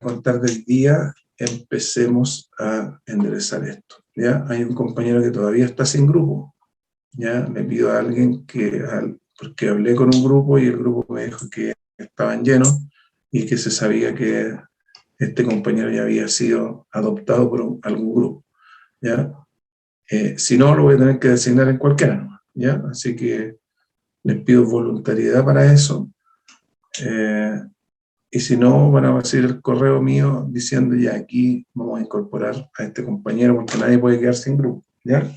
contar del día empecemos a enderezar esto, ¿ya? Hay un compañero que todavía está sin grupo, ¿ya? Le pido a alguien porque hablé con un grupo y el grupo me dijo que estaban llenos y que se sabía que este compañero ya había sido adoptado por algún grupo, ¿ya? Si no, lo voy a tener que designar en cualquiera, ¿no? ¿Ya? Así que les pido voluntariedad para eso. Y si no, van a recibir el correo mío diciendo ya aquí vamos a incorporar a este compañero porque nadie puede quedar sin grupo, ¿ya?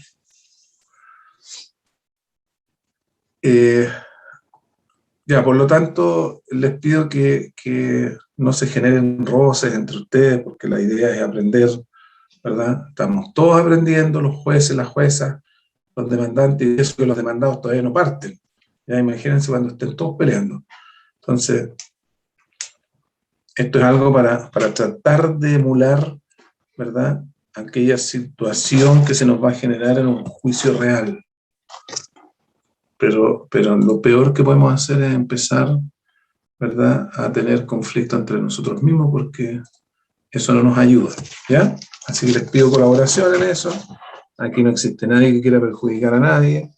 Ya, por lo tanto, les pido que no se generen roces entre ustedes porque la idea es aprender, ¿verdad? Estamos todos aprendiendo, los jueces, las juezas, los demandantes, y eso que los demandados todavía no parten. Ya imagínense cuando estén todos peleando. Entonces, esto es algo para tratar de emular, ¿verdad?, aquella situación que se nos va a generar en un juicio real. Pero lo peor que podemos hacer es empezar, ¿verdad?, a tener conflicto entre nosotros mismos porque eso no nos ayuda, ¿ya? Así que les pido colaboración en eso. Aquí no existe nadie que quiera perjudicar a nadie.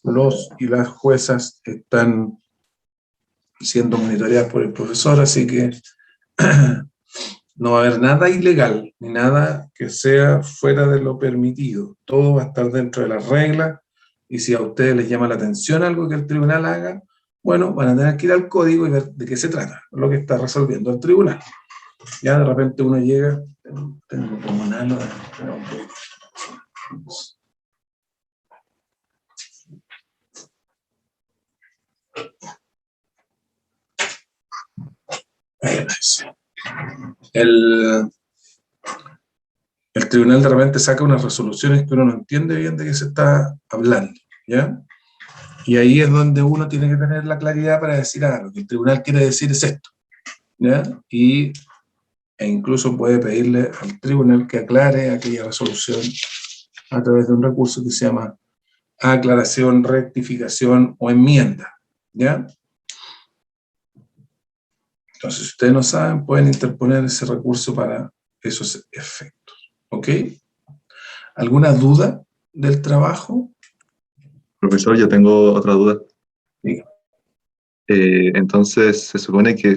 Los y las juezas están siendo monitoreadas por el profesor, así que no va a haber nada ilegal, ni nada que sea fuera de lo permitido. Todo va a estar dentro de las reglas, y si a ustedes les llama la atención algo que el tribunal haga, bueno, van a tener que ir al código y ver de qué se trata, lo que está resolviendo el tribunal. Ya de repente uno llega, tengo como un halo de... El tribunal de repente saca unas resoluciones que uno no entiende bien de qué se está hablando, ¿ya? Y ahí es donde uno tiene que tener la claridad para decir, lo que el tribunal quiere decir es esto, ¿ya? E incluso puede pedirle al tribunal que aclare aquella resolución a través de un recurso que se llama aclaración, rectificación o enmienda, ¿ya? Entonces, si ustedes no saben, pueden interponer ese recurso para esos efectos, ¿ok? ¿Alguna duda del trabajo? Profesor, yo tengo otra duda. Diga. Entonces, se suponía que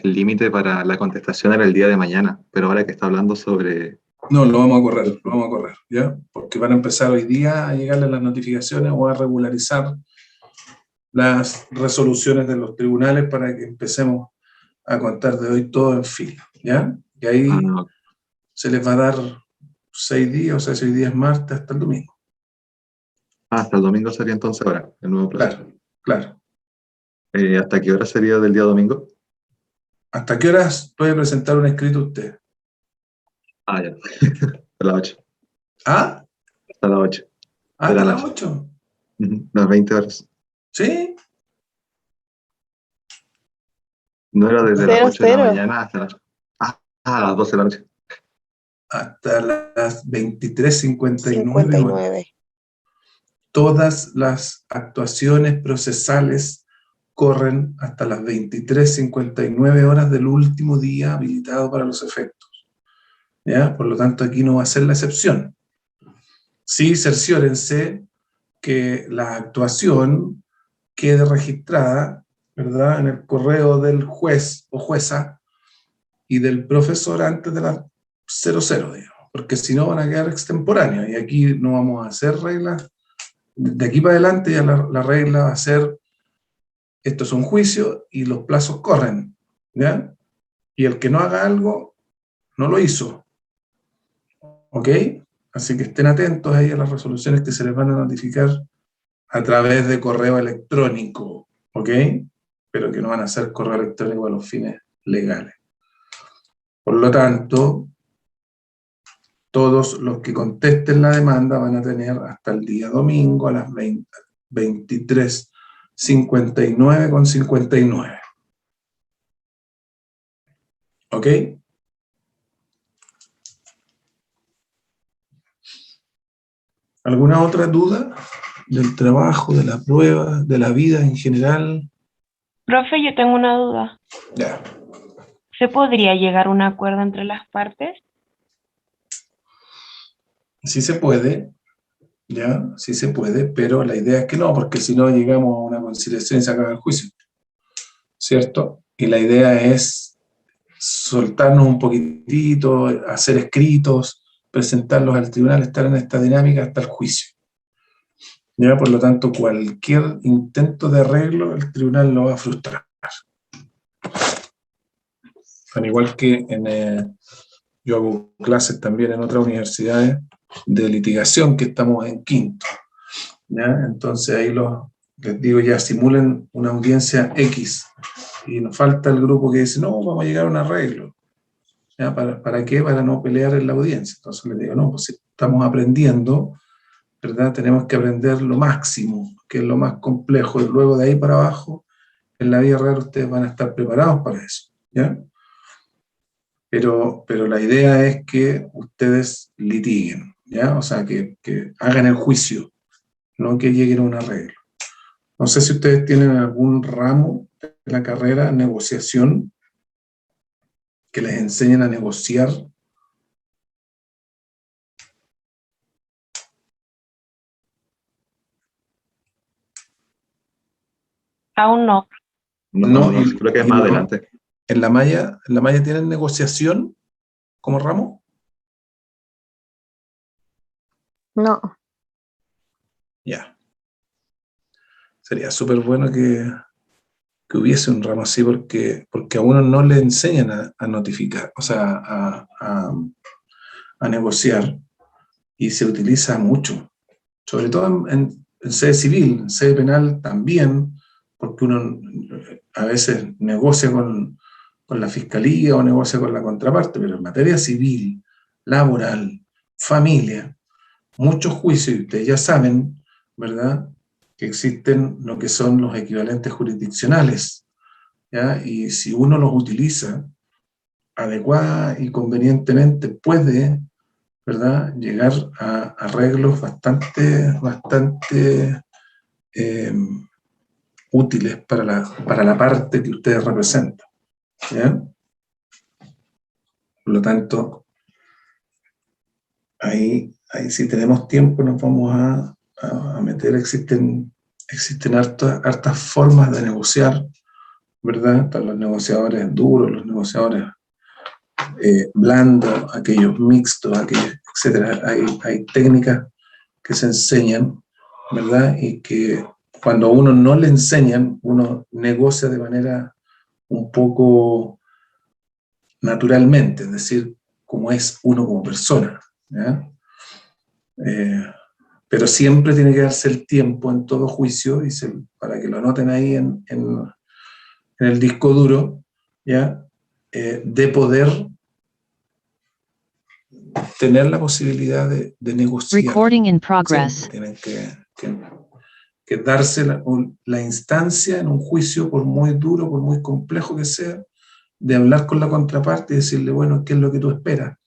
el límite para la contestación era el día de mañana, pero ahora que está hablando sobre... No, lo vamos a correr, ¿ya? Porque van a empezar hoy día a llegarle las notificaciones o a regularizar las resoluciones de los tribunales para que empecemos a contar de hoy todo en fila, ¿ya? Y ahí se les va a dar 6 días, o sea, si hoy día es martes, hasta el domingo. Hasta el domingo sería entonces ahora, el nuevo plazo. Claro. ¿Hasta qué hora sería del día domingo? ¿Hasta qué horas puede presentar un escrito usted? Ya. Hasta las 8. ¿Ah? Hasta las 8. ¿Hasta las 8? Las 20 horas. ¿Sí? No era desde las 8 de la mañana hasta las... a las 12 de la noche. Hasta las 23:59 horas. Todas las actuaciones procesales corren hasta las 23:59 horas del último día habilitado para los efectos, ¿ya? Por lo tanto, aquí no va a ser la excepción. Sí, cerciórense que la actuación quede registrada, ¿verdad?, en el correo del juez o jueza y del profesor antes de las 00, digamos, porque si no van a quedar extemporáneos, y aquí no vamos a hacer reglas. De aquí para adelante ya la regla va a ser, esto es un juicio y los plazos corren, ¿ya? Y el que no haga algo, no lo hizo, ¿ok? Así que estén atentos ahí a las resoluciones que se les van a notificar a través de correo electrónico, ¿ok? Pero que no van a ser correo electrónico a los fines legales. Por lo tanto, todos los que contesten la demanda van a tener hasta el día domingo a las 23:59:59. ¿Ok? ¿Alguna otra duda del trabajo, de la prueba, de la vida en general? Profe, yo tengo una duda. Ya. ¿Se podría llegar a un acuerdo entre las partes? Sí se puede, ¿ya? Sí se puede, pero la idea es que no, porque si no llegamos a una conciliación y se acaba el juicio, ¿cierto? Y la idea es soltarnos un poquitito, hacer escritos, presentarlos al tribunal, estar en esta dinámica hasta el juicio. ¿Ya? Por lo tanto, cualquier intento de arreglo, el tribunal lo va a frustrar. Al igual que yo hago clases también en otras universidades de litigación, que estamos en quinto, ¿ya? Entonces ahí les digo, ya simulen una audiencia X, y nos falta el grupo que dice, no, vamos a llegar a un arreglo. ¿Ya? ¿Para qué? Para no pelear en la audiencia. Entonces les digo, no, pues si estamos aprendiendo, ¿verdad? Tenemos que aprender lo máximo, que es lo más complejo, y luego de ahí para abajo, en la vida real ustedes van a estar preparados para eso, ¿ya? Pero la idea es que ustedes litiguen, ¿ya? O sea, que hagan el juicio, no que lleguen a un arreglo. No sé si ustedes tienen algún ramo de la carrera, negociación, que les enseñen a negociar. Aún no. No, No, creo que es más adelante. ¿En la malla tienen negociación como ramo? No. Ya. Sería súper bueno que hubiese un ramo así, porque a uno no le enseñan a notificar, o sea, a negociar, y se utiliza mucho, sobre todo en sede civil, en sede penal también, porque uno a veces negocia con la fiscalía o negocia con la contraparte, pero en materia civil, laboral, familia, muchos juicios, y ustedes ya saben, ¿verdad?, que existen lo que son los equivalentes jurisdiccionales, ¿ya? Y si uno los utiliza adecuada y convenientemente, puede, ¿verdad?, llegar a arreglos bastante útiles para la parte que ustedes representan, ¿ya? Por lo tanto, ahí si tenemos tiempo nos vamos a meter. Existen hartas formas de negociar, ¿verdad? Están los negociadores duros, los negociadores blandos, aquellos mixtos, aquellos, etcétera. Hay técnicas que se enseñan, ¿verdad? Y que cuando a uno no le enseñan, uno negocia de manera un poco naturalmente, es decir, como es uno como persona, ¿ya? Pero siempre tiene que darse el tiempo en todo juicio, para que lo anoten ahí en el disco duro, ¿ya? De poder tener la posibilidad de negociar. Recording in progress. Tienen que darse la instancia en un juicio, por muy duro, por muy complejo que sea, de hablar con la contraparte y decirle, bueno, ¿qué es lo que tú esperas?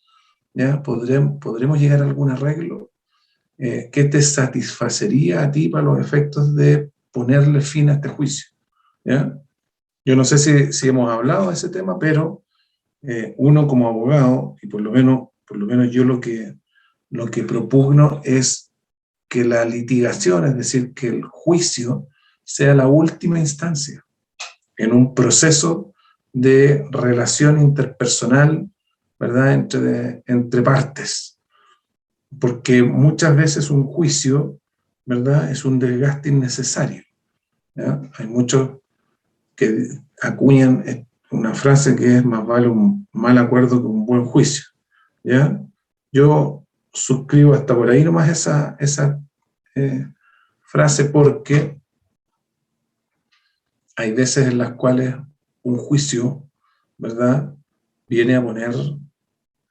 ¿Ya? ¿Podremos llegar a algún arreglo? ¿Qué te satisfacería a ti para los efectos de ponerle fin a este juicio? ¿Ya? Yo no sé si hemos hablado de ese tema, pero uno como abogado, y por lo menos yo lo que propugno es que la litigación, es decir, que el juicio sea la última instancia en un proceso de relación interpersonal, ¿verdad?, entre partes. Porque muchas veces un juicio, ¿verdad?, es un desgaste innecesario, ¿ya? Hay muchos que acuñan una frase que es: más vale un mal acuerdo que un buen juicio, ¿ya? Yo suscribo hasta por ahí nomás esa frase, porque hay veces en las cuales un juicio, ¿verdad?, viene a poner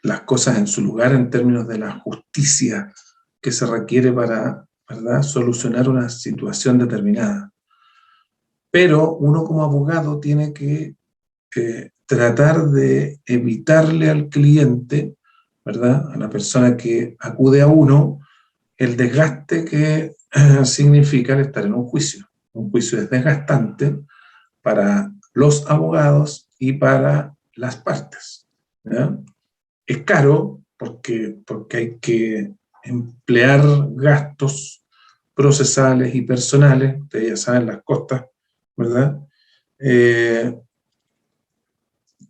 las cosas en su lugar en términos de la justicia que se requiere para, ¿verdad?, solucionar una situación determinada. Pero uno como abogado tiene que tratar de evitarle al cliente, ¿verdad?, a la persona que acude a uno, el desgaste que significa el estar en un juicio. Un juicio es desgastante para los abogados y para las partes, ¿ya? Es caro porque hay que emplear gastos procesales y personales, ustedes ya saben las costas, ¿verdad?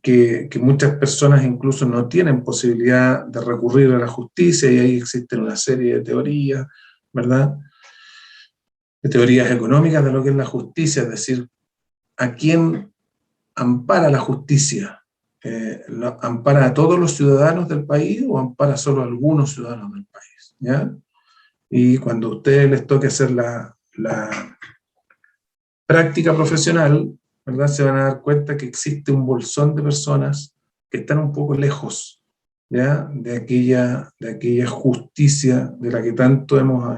Que muchas personas incluso no tienen posibilidad de recurrir a la justicia, y ahí existen una serie de teorías, ¿verdad? De teorías económicas de lo que es la justicia, es decir, ¿a quién ampara la justicia? ¿Ampara a todos los ciudadanos del país o ampara solo a algunos ciudadanos del país? ¿Ya? Y cuando a ustedes les toque hacer la práctica profesional, ¿verdad? Se van a dar cuenta que existe un bolsón de personas que están un poco lejos, ¿ya? De aquella justicia de la que tanto hemos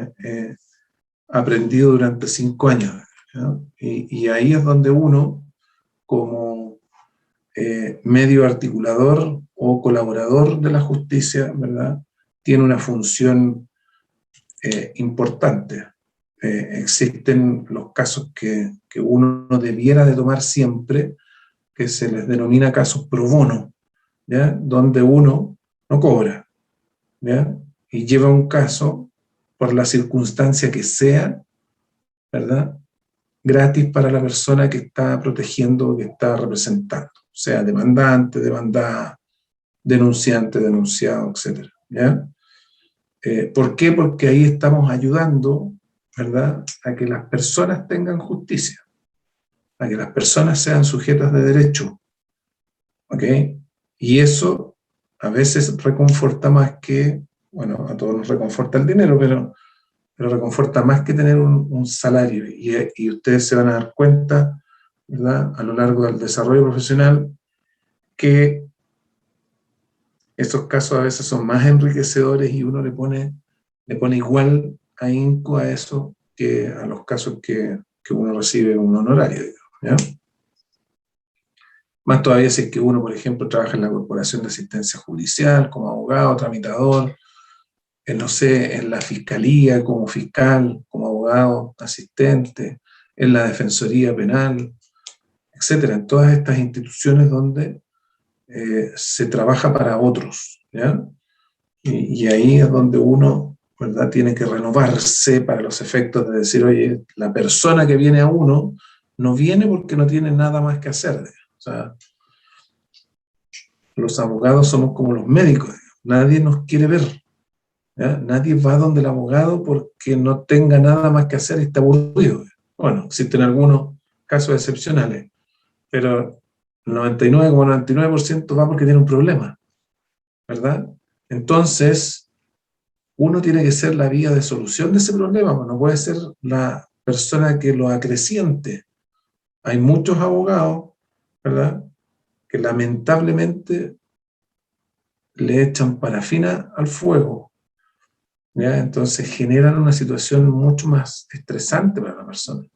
aprendido durante 5 años, ¿ya? Y ahí es donde uno, como medio articulador o colaborador de la justicia, ¿verdad?, tiene una función importante. Existen los casos que uno debiera de tomar siempre, que se les denomina casos pro bono, ¿ya?, donde uno no cobra, ¿ya?, y lleva un caso por la circunstancia que sea, ¿verdad?, gratis para la persona que está protegiendo o que está representando, sea demandante, demandada, denunciante, denunciado, etc. ¿Ya? ¿Por qué? Porque ahí estamos ayudando, ¿verdad?, a que las personas tengan justicia, a que las personas sean sujetas de derecho, ¿ok? Y eso a veces reconforta más que, bueno, a todos nos reconforta el dinero, pero reconforta más que tener un salario. Y ustedes se van a dar cuenta, ¿verdad?, a lo largo del desarrollo profesional, que esos casos a veces son más enriquecedores y uno le pone igual ahínco a eso que a los casos que uno recibe un honorario, digamos, ¿ya? Más todavía si es que uno, por ejemplo, trabaja en la Corporación de Asistencia Judicial como abogado, tramitador, no sé, en la Fiscalía como fiscal, como abogado, asistente, en la Defensoría Penal, etcétera, en todas estas instituciones donde se trabaja para otros, ¿ya? Y ahí es donde uno, ¿verdad?, tiene que renovarse para los efectos de decir, oye, la persona que viene a uno no viene porque no tiene nada más que hacer, digamos. O sea, los abogados somos como los médicos, digamos. Nadie nos quiere ver, ¿ya? Nadie va donde el abogado porque no tenga nada más que hacer y está aburrido. Bueno, existen algunos casos excepcionales, pero el 99,99% va porque tiene un problema, ¿verdad? Entonces, uno tiene que ser la vía de solución de ese problema, no puede ser la persona que lo acreciente. Hay muchos abogados, ¿verdad?, que lamentablemente le echan parafina al fuego, ¿ya? Entonces generan una situación mucho más estresante para la persona,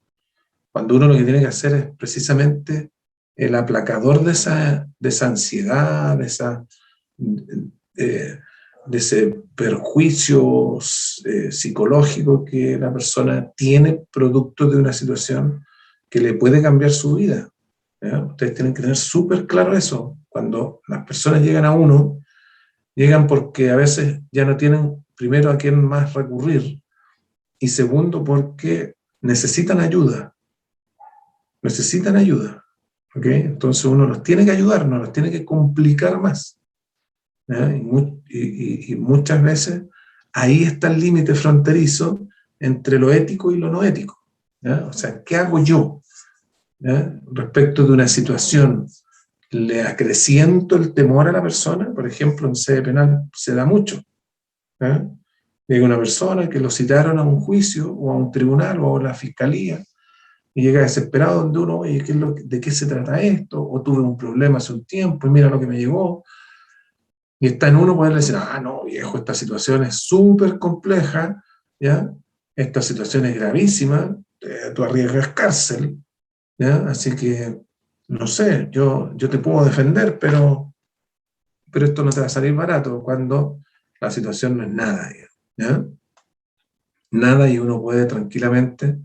cuando uno lo que tiene que hacer es precisamente el aplacador de esa ansiedad, de ese perjuicio psicológico que la persona tiene producto de una situación que le puede cambiar su vida, ¿ya? Ustedes tienen que tener súper claro eso. Cuando las personas llegan a uno, llegan porque a veces ya no tienen, primero, a quién más recurrir, y segundo, porque necesitan ayuda, ¿ok? Entonces uno los tiene que ayudar, no los tiene que complicar más, ¿ya? Y muchas veces ahí está el límite fronterizo entre lo ético y lo no ético, ¿ya? O sea, ¿qué hago yo, ¿ya?, respecto de una situación? ¿Le acreciento el temor a la persona? Por ejemplo, en sede penal se da mucho, ¿ya? Llega una persona que lo citaron a un juicio o a un tribunal o a la fiscalía y llega desesperado donde uno, oye, ¿de qué se trata esto? O tuve un problema hace un tiempo y mira lo que me llegó. Y está en uno poderle decir, no, viejo, esta situación es súper compleja, ¿ya? Esta situación es gravísima, tú arriesgas cárcel, ¿ya? Así que, no sé, yo te puedo defender, pero esto no te va a salir barato, cuando la situación no es nada, ¿ya? Nada, y uno puede tranquilamente,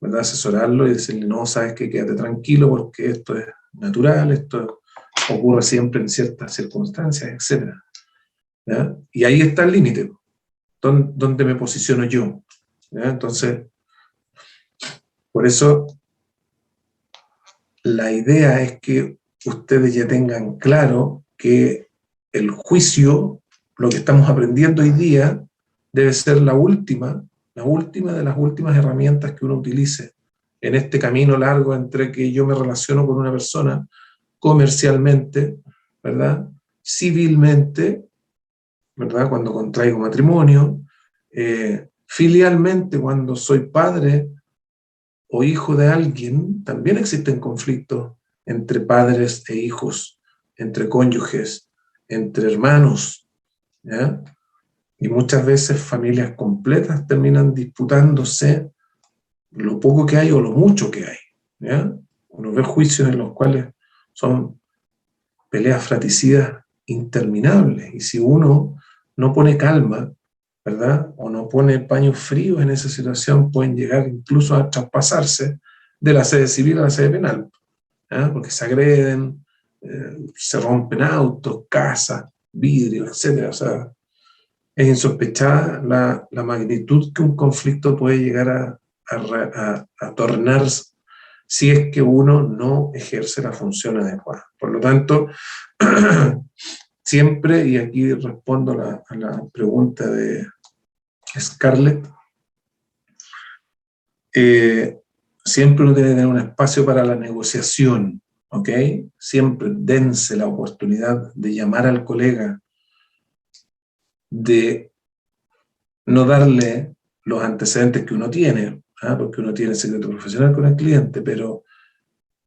¿verdad?, asesorarlo y decirle, no, sabes qué, quédate tranquilo porque esto es natural, esto ocurre siempre en ciertas circunstancias, etc. ¿Ya? Y ahí está el límite, donde me posiciono yo. ¿Ya? Entonces, por eso la idea es que ustedes ya tengan claro que el juicio, lo que estamos aprendiendo hoy día, debe ser la última de las últimas herramientas que uno utilice en este camino largo entre que yo me relaciono con una persona comercialmente, ¿verdad? Civilmente, ¿verdad? Cuando contraigo matrimonio, filialmente cuando soy padre o hijo de alguien, también existen conflictos entre padres e hijos, entre cónyuges, entre hermanos, ¿ya? Y muchas veces familias completas terminan disputándose lo poco que hay o lo mucho que hay, ¿ya? Uno ve juicios en los cuales son peleas fratricidas interminables, y si uno no pone calma, ¿verdad? O no pone paños fríos en esa situación, pueden llegar incluso a traspasarse de la sede civil a la sede penal, ¿ya? Porque se agreden, se rompen autos, casas, vidrios, etc. O sea, es insospechada la magnitud que un conflicto puede llegar a tornar si es que uno no ejerce la función adecuada. Por lo tanto, siempre, y aquí respondo a la pregunta de Scarlett, siempre uno tiene que tener un espacio para la negociación, ¿ok? Siempre dense la oportunidad de llamar al colega, de no darle los antecedentes que uno tiene, ¿ah? Porque uno tiene secreto profesional con el cliente, pero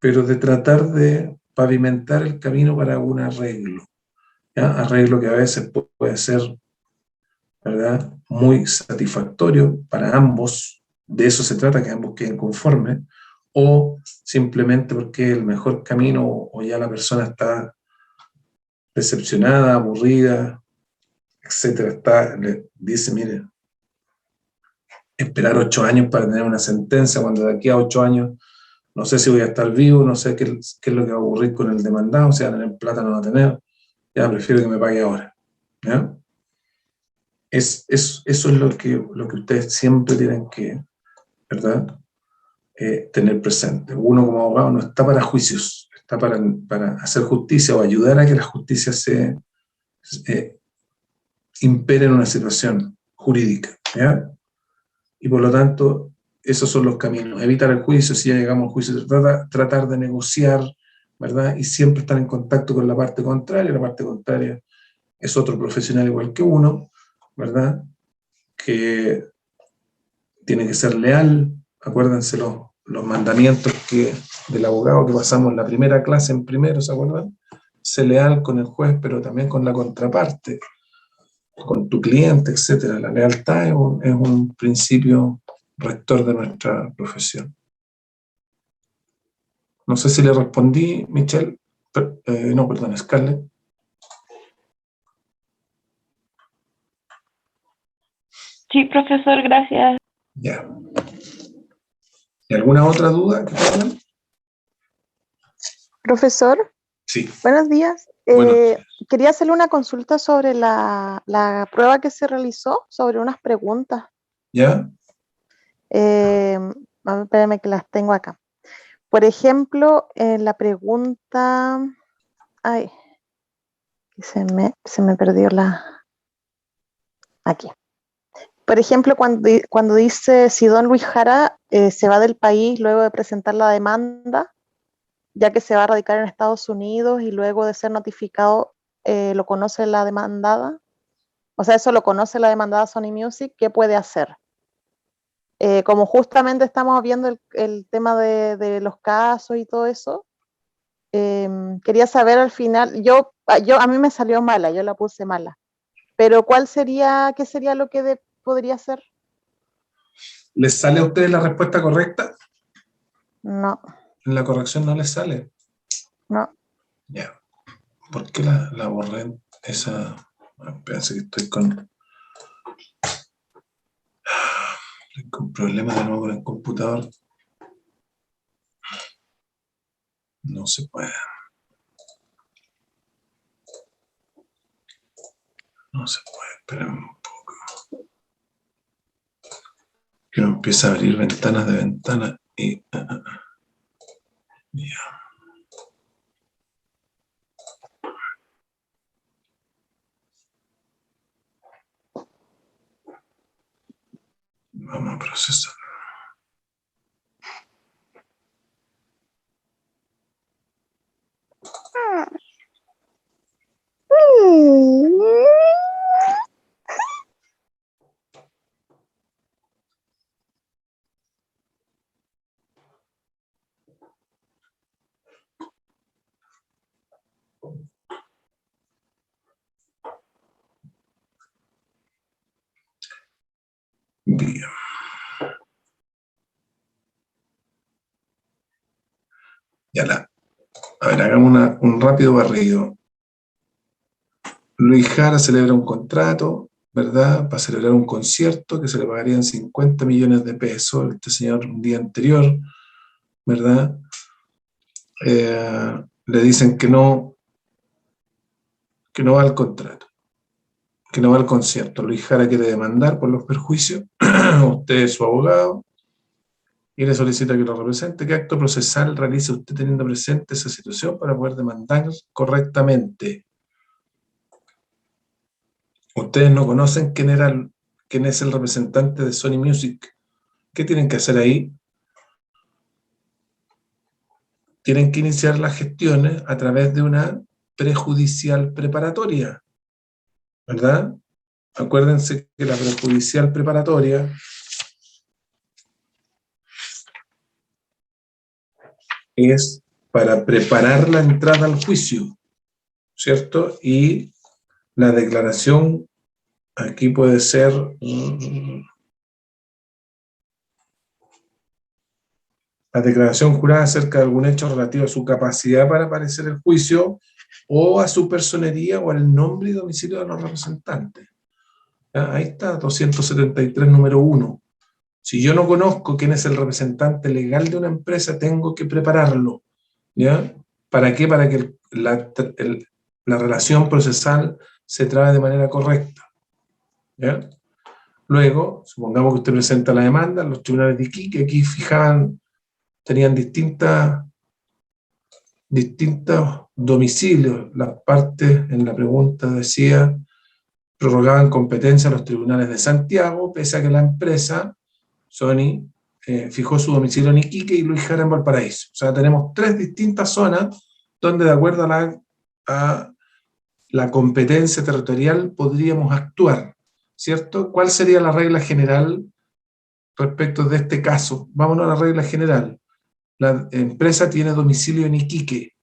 de tratar de pavimentar el camino para un arreglo, ¿ya? Arreglo que a veces puede ser, ¿verdad?, muy satisfactorio para ambos, de eso se trata, que ambos queden conformes, o simplemente porque es el mejor camino o ya la persona está decepcionada, aburrida, etcétera, le dice, mire, esperar 8 años para tener una sentencia, cuando de aquí a 8 años no sé si voy a estar vivo, no sé qué es lo que va a ocurrir con el demandado, si va a tener plata o no va a tener, ya prefiero que me pague ahora, ¿ya? Eso es lo que ustedes siempre tienen que, ¿verdad?, tener presente. Uno como abogado no está para juicios, está para hacer justicia o ayudar a que la justicia se impere en una situación jurídica, ¿ya? Y por lo tanto, esos son los caminos. Evitar el juicio, si ya llegamos al juicio, tratar de negociar, ¿verdad? Y siempre estar en contacto con la parte contraria. La parte contraria es otro profesional igual que uno, ¿verdad? Que tiene que ser leal. Acuérdense los mandamientos del abogado que pasamos en la primera clase en primero, ¿se acuerdan? Ser leal con el juez, pero también con la contraparte, con tu cliente, etc. La lealtad es un principio rector de nuestra profesión. No sé si le respondí, Michelle. No, perdón, Scarlett. Sí, profesor, gracias. Ya. ¿Y alguna otra duda que tengan? Profesor, Sí. buenos días. Buenos días. Quería hacerle una consulta sobre la prueba que se realizó, sobre unas preguntas. ¿Ya? Espérame que las tengo acá. Por ejemplo, en la pregunta... Ay, se me perdió aquí. Por ejemplo, cuando dice si don Luis Jara se va del país luego de presentar la demanda, ya que se va a radicar en Estados Unidos y luego de ser notificado lo conoce la demandada, o sea, eso lo conoce la demandada Sony Music, ¿qué puede hacer? Como justamente estamos viendo el tema de los casos y todo eso, quería saber al final, a mí me salió mala, yo la puse mala, pero ¿qué sería lo que podría hacer? ¿Les sale a ustedes la respuesta correcta? No, En la corrección no les sale. no. Ya. ¿Por qué la borré? Esa... Pensé que estoy con problemas de nuevo con el computador. No se puede. No se puede, esperar un poco. Que uno empieza a abrir ventanas de ventanas y... ya. Vamos a procesar. Bien. A ver, hagamos un rápido barrido. Luis Jara celebra un contrato, ¿verdad? Para celebrar un concierto que se le pagarían 50 millones de pesos. Este señor un día anterior, ¿verdad? Le dicen que no va al contrato, que no va al concierto. Luis Jara quiere demandar por los perjuicios. Usted es su abogado y le solicita que lo represente. ¿Qué acto procesal realiza usted teniendo presente esa situación para poder demandar correctamente? Ustedes no conocen quién es el representante de Sony Music. ¿Qué tienen que hacer ahí? Tienen que iniciar las gestiones a través de una prejudicial preparatoria, ¿verdad? Acuérdense que la prejudicial preparatoria es para preparar la entrada al juicio, ¿cierto? Y la declaración aquí puede ser la declaración jurada acerca de algún hecho relativo a su capacidad para aparecer en el juicio o a su personería o al nombre y domicilio de los representantes. Ahí está, 273, número 1. Si yo no conozco quién es el representante legal de una empresa, tengo que prepararlo, ¿ya? ¿Para qué? Para que la relación procesal se trabe de manera correcta, ¿ya? Luego, supongamos que usted presenta la demanda, los tribunales de Iquique, aquí tenían distintos domicilios. Las partes en la pregunta decía, prorrogaban competencia a los tribunales de Santiago, pese a que la empresa, Sony, fijó su domicilio en Iquique y Luis Jara en Valparaíso. O sea, tenemos 3 distintas zonas donde de acuerdo a la competencia territorial podríamos actuar, ¿cierto? ¿Cuál sería la regla general respecto de este caso? Vámonos a la regla general. La empresa tiene domicilio en Iquique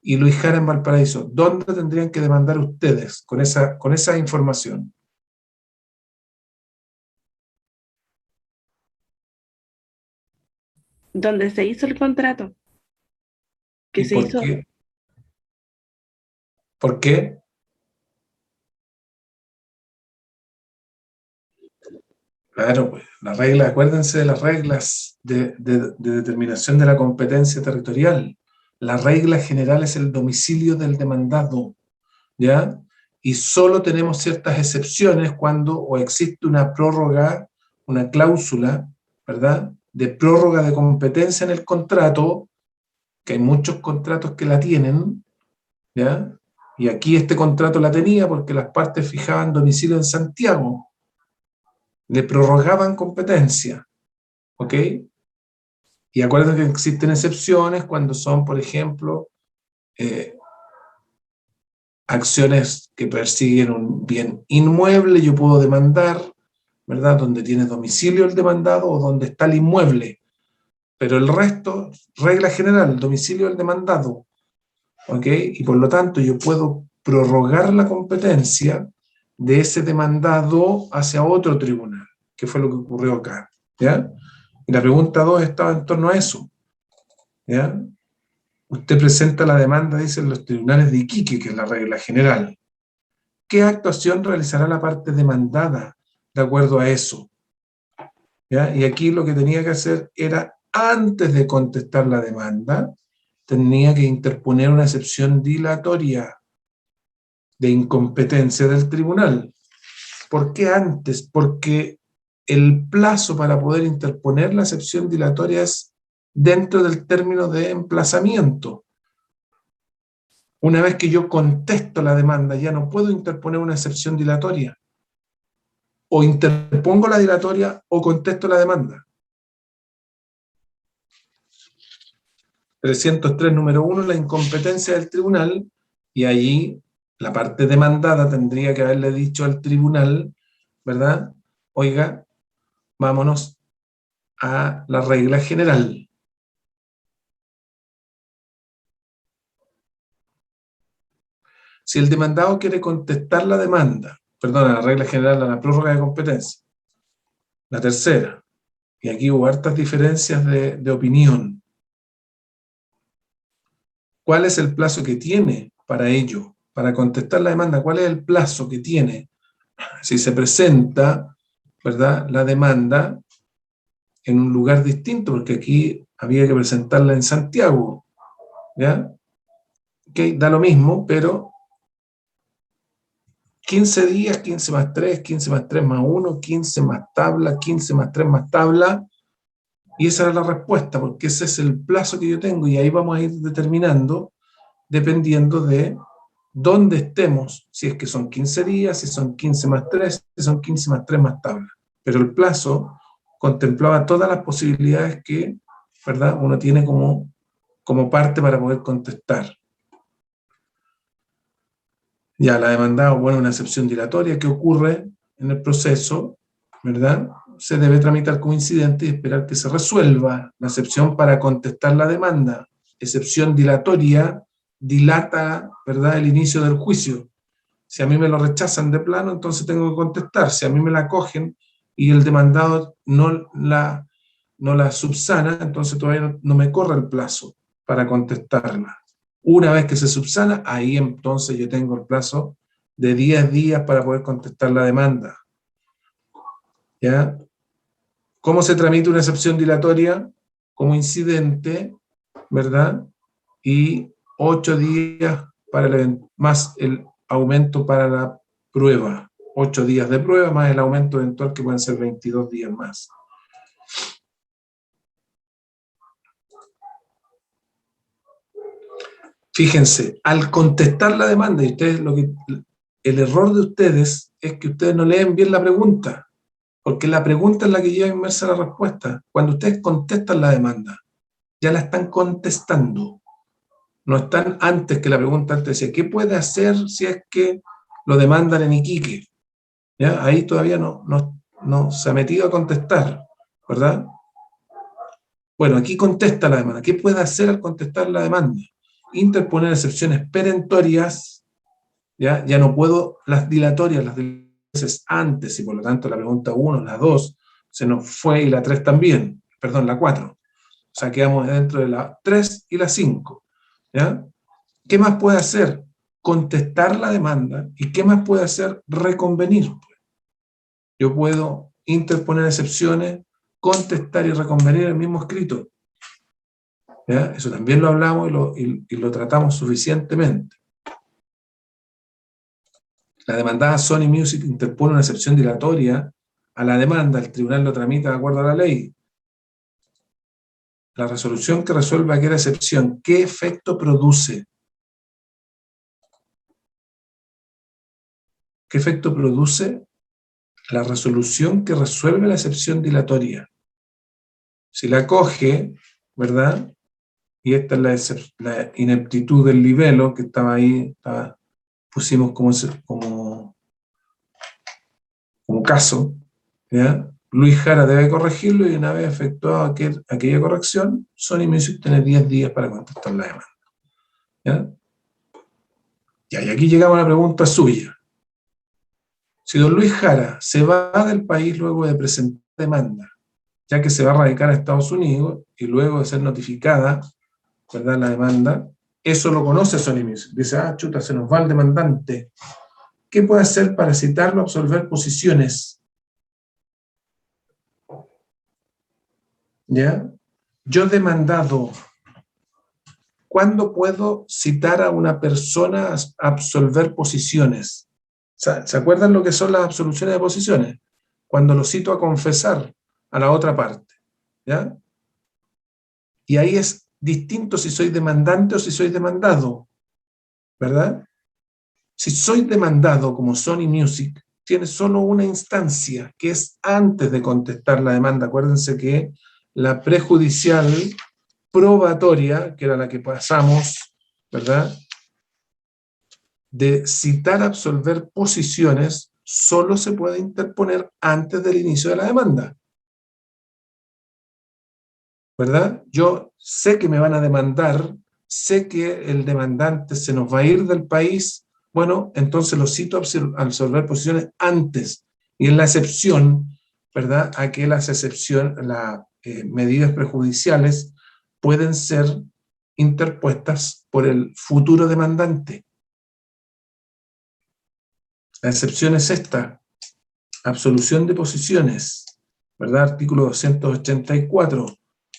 y Luis Jara en Valparaíso. ¿Dónde tendrían que demandar ustedes con esa información? Donde se hizo el contrato. Que ¿Y se por hizo. qué? ¿Por qué? Claro, pues, la regla, acuérdense de las reglas de determinación de la competencia territorial. La regla general es el domicilio del demandado, ¿ya? Y solo tenemos ciertas excepciones cuando o existe una prórroga, una cláusula, ¿verdad?, de prórroga de competencia en el contrato, que hay muchos contratos que la tienen, ¿ya? Y aquí este contrato la tenía porque las partes fijaban domicilio en Santiago, le prorrogaban competencia, ¿ok? Y acuérdense que existen excepciones cuando son, por ejemplo, acciones que persiguen un bien inmueble, yo puedo demandar, ¿verdad?, donde tiene domicilio el demandado o donde está el inmueble. Pero el resto, regla general, domicilio del demandado, ¿ok? Y por lo tanto yo puedo prorrogar la competencia de ese demandado hacia otro tribunal, que fue lo que ocurrió acá, ¿ya? Y la pregunta 2 estaba en torno a eso, ¿ya? Usted presenta la demanda, dicen los tribunales de Iquique, que es la regla general. ¿Qué actuación realizará la parte demandada de acuerdo a eso? ¿Ya? Y aquí lo que tenía que hacer era, antes de contestar la demanda, tenía que interponer una excepción dilatoria de incompetencia del tribunal. ¿Por qué antes? Porque el plazo para poder interponer la excepción dilatoria es dentro del término de emplazamiento. Una vez que yo contesto la demanda, ya no puedo interponer una excepción dilatoria. O interpongo la dilatoria o contesto la demanda. 303, número 1, la incompetencia del tribunal, y allí la parte demandada tendría que haberle dicho al tribunal, ¿verdad? Oiga, vámonos a la regla general. Si el demandado quiere contestar la demanda, perdón, a la regla general, a la prórroga de competencia. La tercera, y aquí hubo hartas diferencias de opinión. ¿Cuál es el plazo que tiene para ello? Para contestar la demanda, ¿cuál es el plazo que tiene? Si se presenta, ¿verdad?, la demanda en un lugar distinto, porque aquí había que presentarla en Santiago, ¿ya? Ok, da lo mismo, pero 15 días, 15 más 3, 15 más 3 más 1, 15 más tabla, 15 más 3 más tabla, y esa era la respuesta, porque ese es el plazo que yo tengo, y ahí vamos a ir determinando, dependiendo de dónde estemos, si es que son 15 días, si son 15 más 3, si son 15 más 3 más tabla. Pero el plazo contemplaba todas las posibilidades que, ¿verdad?, uno tiene como parte para poder contestar. Ya la demandada opone una excepción dilatoria que ocurre en el proceso, ¿verdad? Se debe tramitar como incidente y esperar que se resuelva la excepción para contestar la demanda. Excepción dilatoria dilata, ¿verdad?, el inicio del juicio. Si a mí me lo rechazan de plano, entonces tengo que contestar. Si a mí me la cogen y el demandado no la subsana, entonces todavía no me corre el plazo para contestarla. Una vez que se subsana, ahí entonces yo tengo el plazo de 10 días para poder contestar la demanda. ¿Ya? ¿Cómo se tramita una excepción dilatoria? Como incidente, ¿verdad? Y 8 días para más el aumento para la prueba. 8 días de prueba más el aumento eventual que pueden ser 22 días más. Fíjense, al contestar la demanda, y ustedes el error de ustedes es que ustedes no leen bien la pregunta, porque la pregunta es la que lleva inmersa la respuesta. Cuando ustedes contestan la demanda, ya la están contestando. No están antes que la pregunta antes decía, ¿qué puede hacer si es que lo demandan en Iquique? ¿Ya? Ahí todavía no se ha metido a contestar, ¿verdad? Bueno, aquí contesta la demanda. ¿Qué puede hacer al contestar la demanda? Interponer excepciones perentorias, ya no puedo, las dilatorias es antes, y por lo tanto la pregunta 1, la 2, se nos fue, y la 3 también, perdón, la 4. O sea, quedamos dentro de la 3 y la 5. ¿Ya? ¿Qué más puede hacer? Contestar la demanda. ¿Y qué más puede hacer? Reconvenir. Yo puedo interponer excepciones, contestar y reconvenir el mismo escrito. ¿Ya? Eso también lo hablamos y lo tratamos suficientemente. La demandada Sony Music interpone una excepción dilatoria a la demanda, el tribunal lo tramita de acuerdo a la ley. La resolución que resuelva aquella excepción, ¿qué efecto produce? ¿Qué efecto produce la resolución que resuelve la excepción dilatoria? Si la coge, ¿verdad? Y esta es la ineptitud del libelo que estaba ahí, pusimos como caso, ¿ya? Luis Jara debe corregirlo, y una vez efectuada aquella corrección, Sony Music tiene 10 días para contestar la demanda. ¿Ya? Y aquí llegamos a la pregunta suya. Si don Luis Jara se va del país luego de presentar demanda, ya que se va a radicar a Estados Unidos, y luego de ser notificada, ¿verdad?, la demanda, eso lo conoce Sony Music. Dice, chuta, se nos va el demandante. ¿Qué puede hacer para citarlo a absolver posiciones? ¿Ya? Yo demandado, ¿cuándo puedo citar a una persona a absolver posiciones? ¿Se acuerdan lo que son las absoluciones de posiciones? Cuando lo cito a confesar a la otra parte, ¿ya? Y ahí es distinto si soy demandante o si soy demandado, ¿verdad? Si soy demandado, como Sony Music, tiene solo una instancia, que es antes de contestar la demanda. Acuérdense que la prejudicial probatoria, que era la que pasamos, ¿verdad?, de citar, absolver posiciones, solo se puede interponer antes del inicio de la demanda. ¿Verdad? Yo sé que me van a demandar, sé que el demandante se nos va a ir del país, bueno, entonces lo cito a absolver posiciones antes. Y en la excepción, ¿verdad?, a que las medidas prejudiciales pueden ser interpuestas por el futuro demandante. La excepción es esta: absolución de posiciones, ¿verdad? Artículo 284.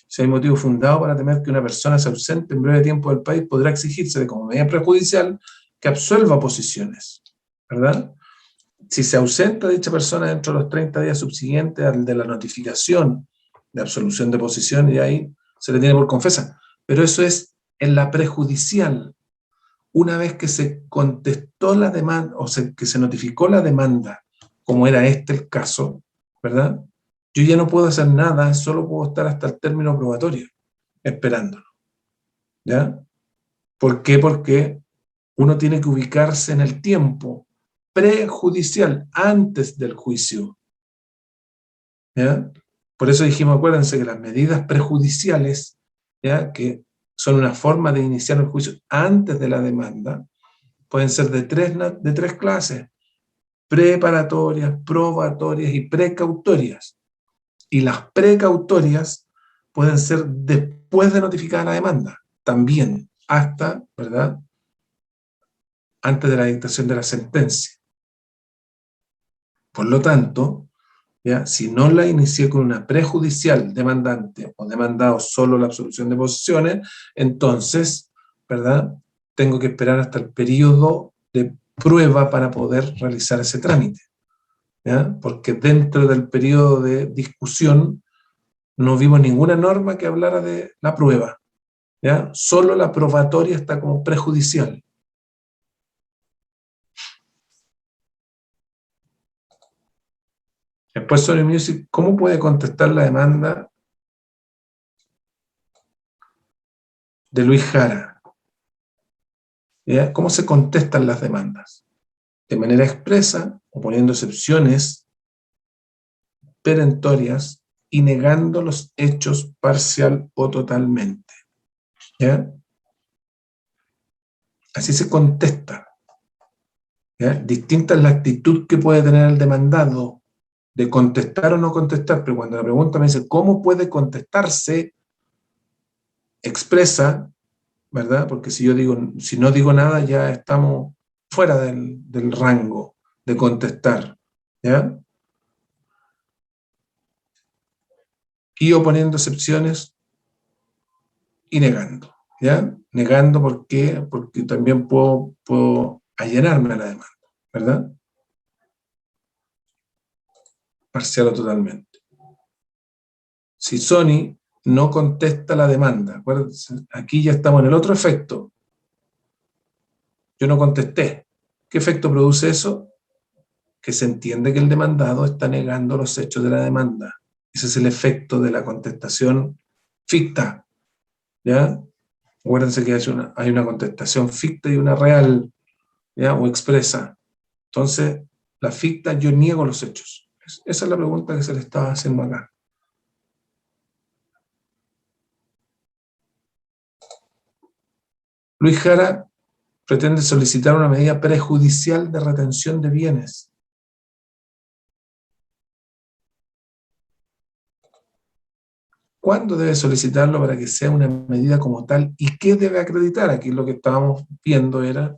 Si hay motivo fundado para temer que una persona se ausente en breve tiempo del país, podrá exigirse como medida prejudicial que absuelva posiciones, ¿verdad? Si se ausenta dicha persona dentro de los 30 días subsiguientes al de la notificación de absolución de posiciones, y ahí se le tiene por confesa. Pero eso es en la prejudicial. Una vez que se contestó la demanda, o que se notificó la demanda, como era este el caso, ¿verdad?, yo ya no puedo hacer nada, solo puedo estar hasta el término probatorio, esperándolo. ¿Ya? ¿Por qué? Porque uno tiene que ubicarse en el tiempo prejudicial, antes del juicio. ¿Ya? Por eso dijimos, acuérdense que las medidas prejudiciales, ¿ya?, que son una forma de iniciar el juicio antes de la demanda, pueden ser de tres clases: preparatorias, probatorias y precautorias. Y las precautorias pueden ser después de notificada la demanda, también, hasta, ¿verdad?, antes de la dictación de la sentencia. Por lo tanto, ¿ya?, si no la inicié con una prejudicial demandante o demandado solo la absolución de posiciones, entonces, ¿verdad?, tengo que esperar hasta el periodo de prueba para poder realizar ese trámite, ¿ya? Porque dentro del periodo de discusión no vimos ninguna norma que hablara de la prueba, ¿ya? Solo la probatoria está como prejudicial. Después, Sony Music, ¿cómo puede contestar la demanda de Luis Jara? ¿Ya? ¿Cómo se contestan las demandas? De manera expresa, o poniendo excepciones perentorias y negando los hechos parcial o totalmente. ¿Ya? Así se contesta. ¿Ya? Distinta es la actitud que puede tener el demandado de contestar o no contestar, pero cuando la pregunta me dice ¿cómo puede contestarse?, expresa, ¿verdad? Porque si no digo nada, ya estamos fuera del rango de contestar, ¿ya? Y oponiendo excepciones y negando, ¿ya? Negando, ¿por qué? Porque también puedo allanarme a la demanda, ¿verdad? Parcial o totalmente. Si Sony no contesta la demanda, acuérdense, aquí ya estamos en el otro efecto. Yo no contesté. ¿Qué efecto produce eso? Que se entiende que el demandado está negando los hechos de la demanda. Ese es el efecto de la contestación ficta, ¿ya? Acuérdense que hay una contestación ficta y una real, ¿ya?, o expresa. Entonces, la ficta, yo niego los hechos. Esa es la pregunta que se le estaba haciendo acá. Luis Jara pretende solicitar una medida prejudicial de retención de bienes. ¿Cuándo debe solicitarlo para que sea una medida como tal? ¿Y qué debe acreditar? Aquí lo que estábamos viendo era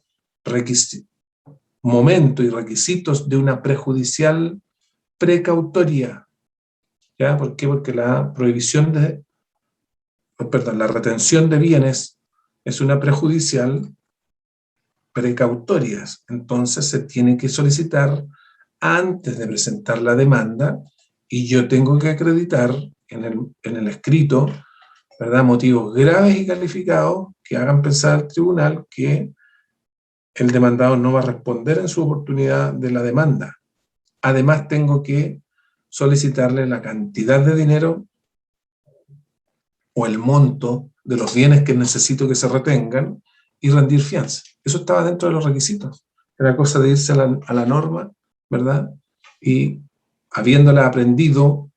momento y requisitos de una prejudicial precautoria. ¿Ya? ¿Por qué? Porque la la retención de bienes es una prejudicial precautorias. Entonces se tiene que solicitar antes de presentar la demanda y yo tengo que acreditar en el escrito, ¿verdad?, motivos graves y calificados que hagan pensar al tribunal que el demandado no va a responder en su oportunidad de la demanda. Además, tengo que solicitarle la cantidad de dinero o el monto de los bienes que necesito que se retengan y rendir fianza. Eso estaba dentro de los requisitos. Era cosa de irse a la norma, ¿verdad? Y habiéndola aprendido,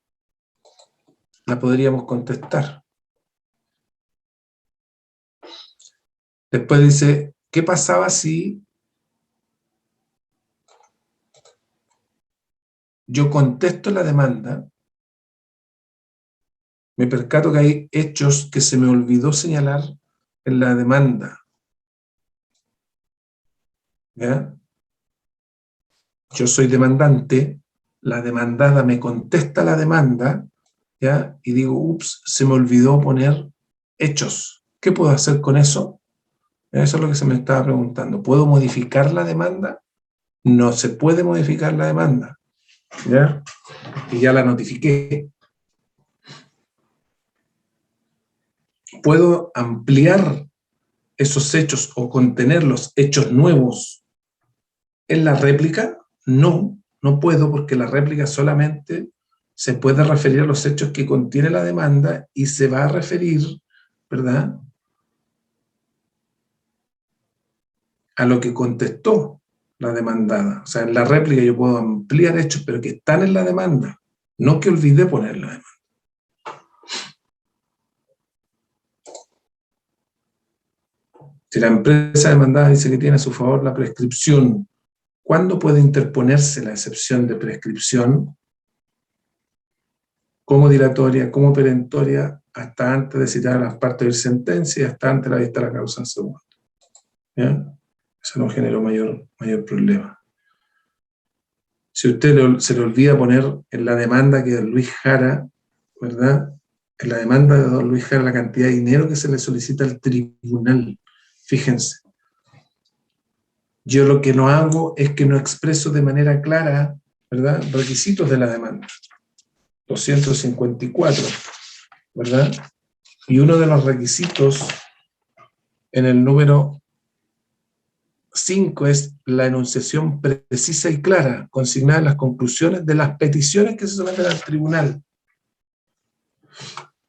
la podríamos contestar. Después dice, ¿qué pasaba si yo contesto la demanda, me percato que hay hechos que se me olvidó señalar en la demanda? ¿Ya? Yo soy demandante, la demandada me contesta la demanda, ¿ya? Y digo, ups, se me olvidó poner hechos. ¿Qué puedo hacer con eso? Eso es lo que se me estaba preguntando. ¿Puedo modificar la demanda? No se puede modificar la demanda, ¿ya? Y ya la notifiqué. ¿Puedo ampliar esos hechos o contener los hechos nuevos en la réplica? No, no puedo, porque la réplica solamente se puede referir a los hechos que contiene la demanda y se va a referir, ¿verdad?, a lo que contestó la demandada. O sea, en la réplica yo puedo ampliar hechos, pero que están en la demanda, no que olvidé poner la demanda. Si la empresa demandada dice que tiene a su favor la prescripción, ¿cuándo puede interponerse la excepción de prescripción? Como dilatoria, como perentoria, hasta antes de citar a las partes de sentencia y hasta antes de la vista de la causa en segundo. ¿Ya? Eso no generó mayor problema. Si usted se le olvida poner en la demanda que don Luis Jara, ¿verdad?, en la demanda de don Luis Jara la cantidad de dinero que se le solicita al tribunal, fíjense. Yo lo que no hago es que no expreso de manera clara, ¿verdad?, requisitos de la demanda. 254, ¿verdad? Y uno de los requisitos en el número 5 es la enunciación precisa y clara, consignada en las conclusiones de las peticiones que se someten al tribunal.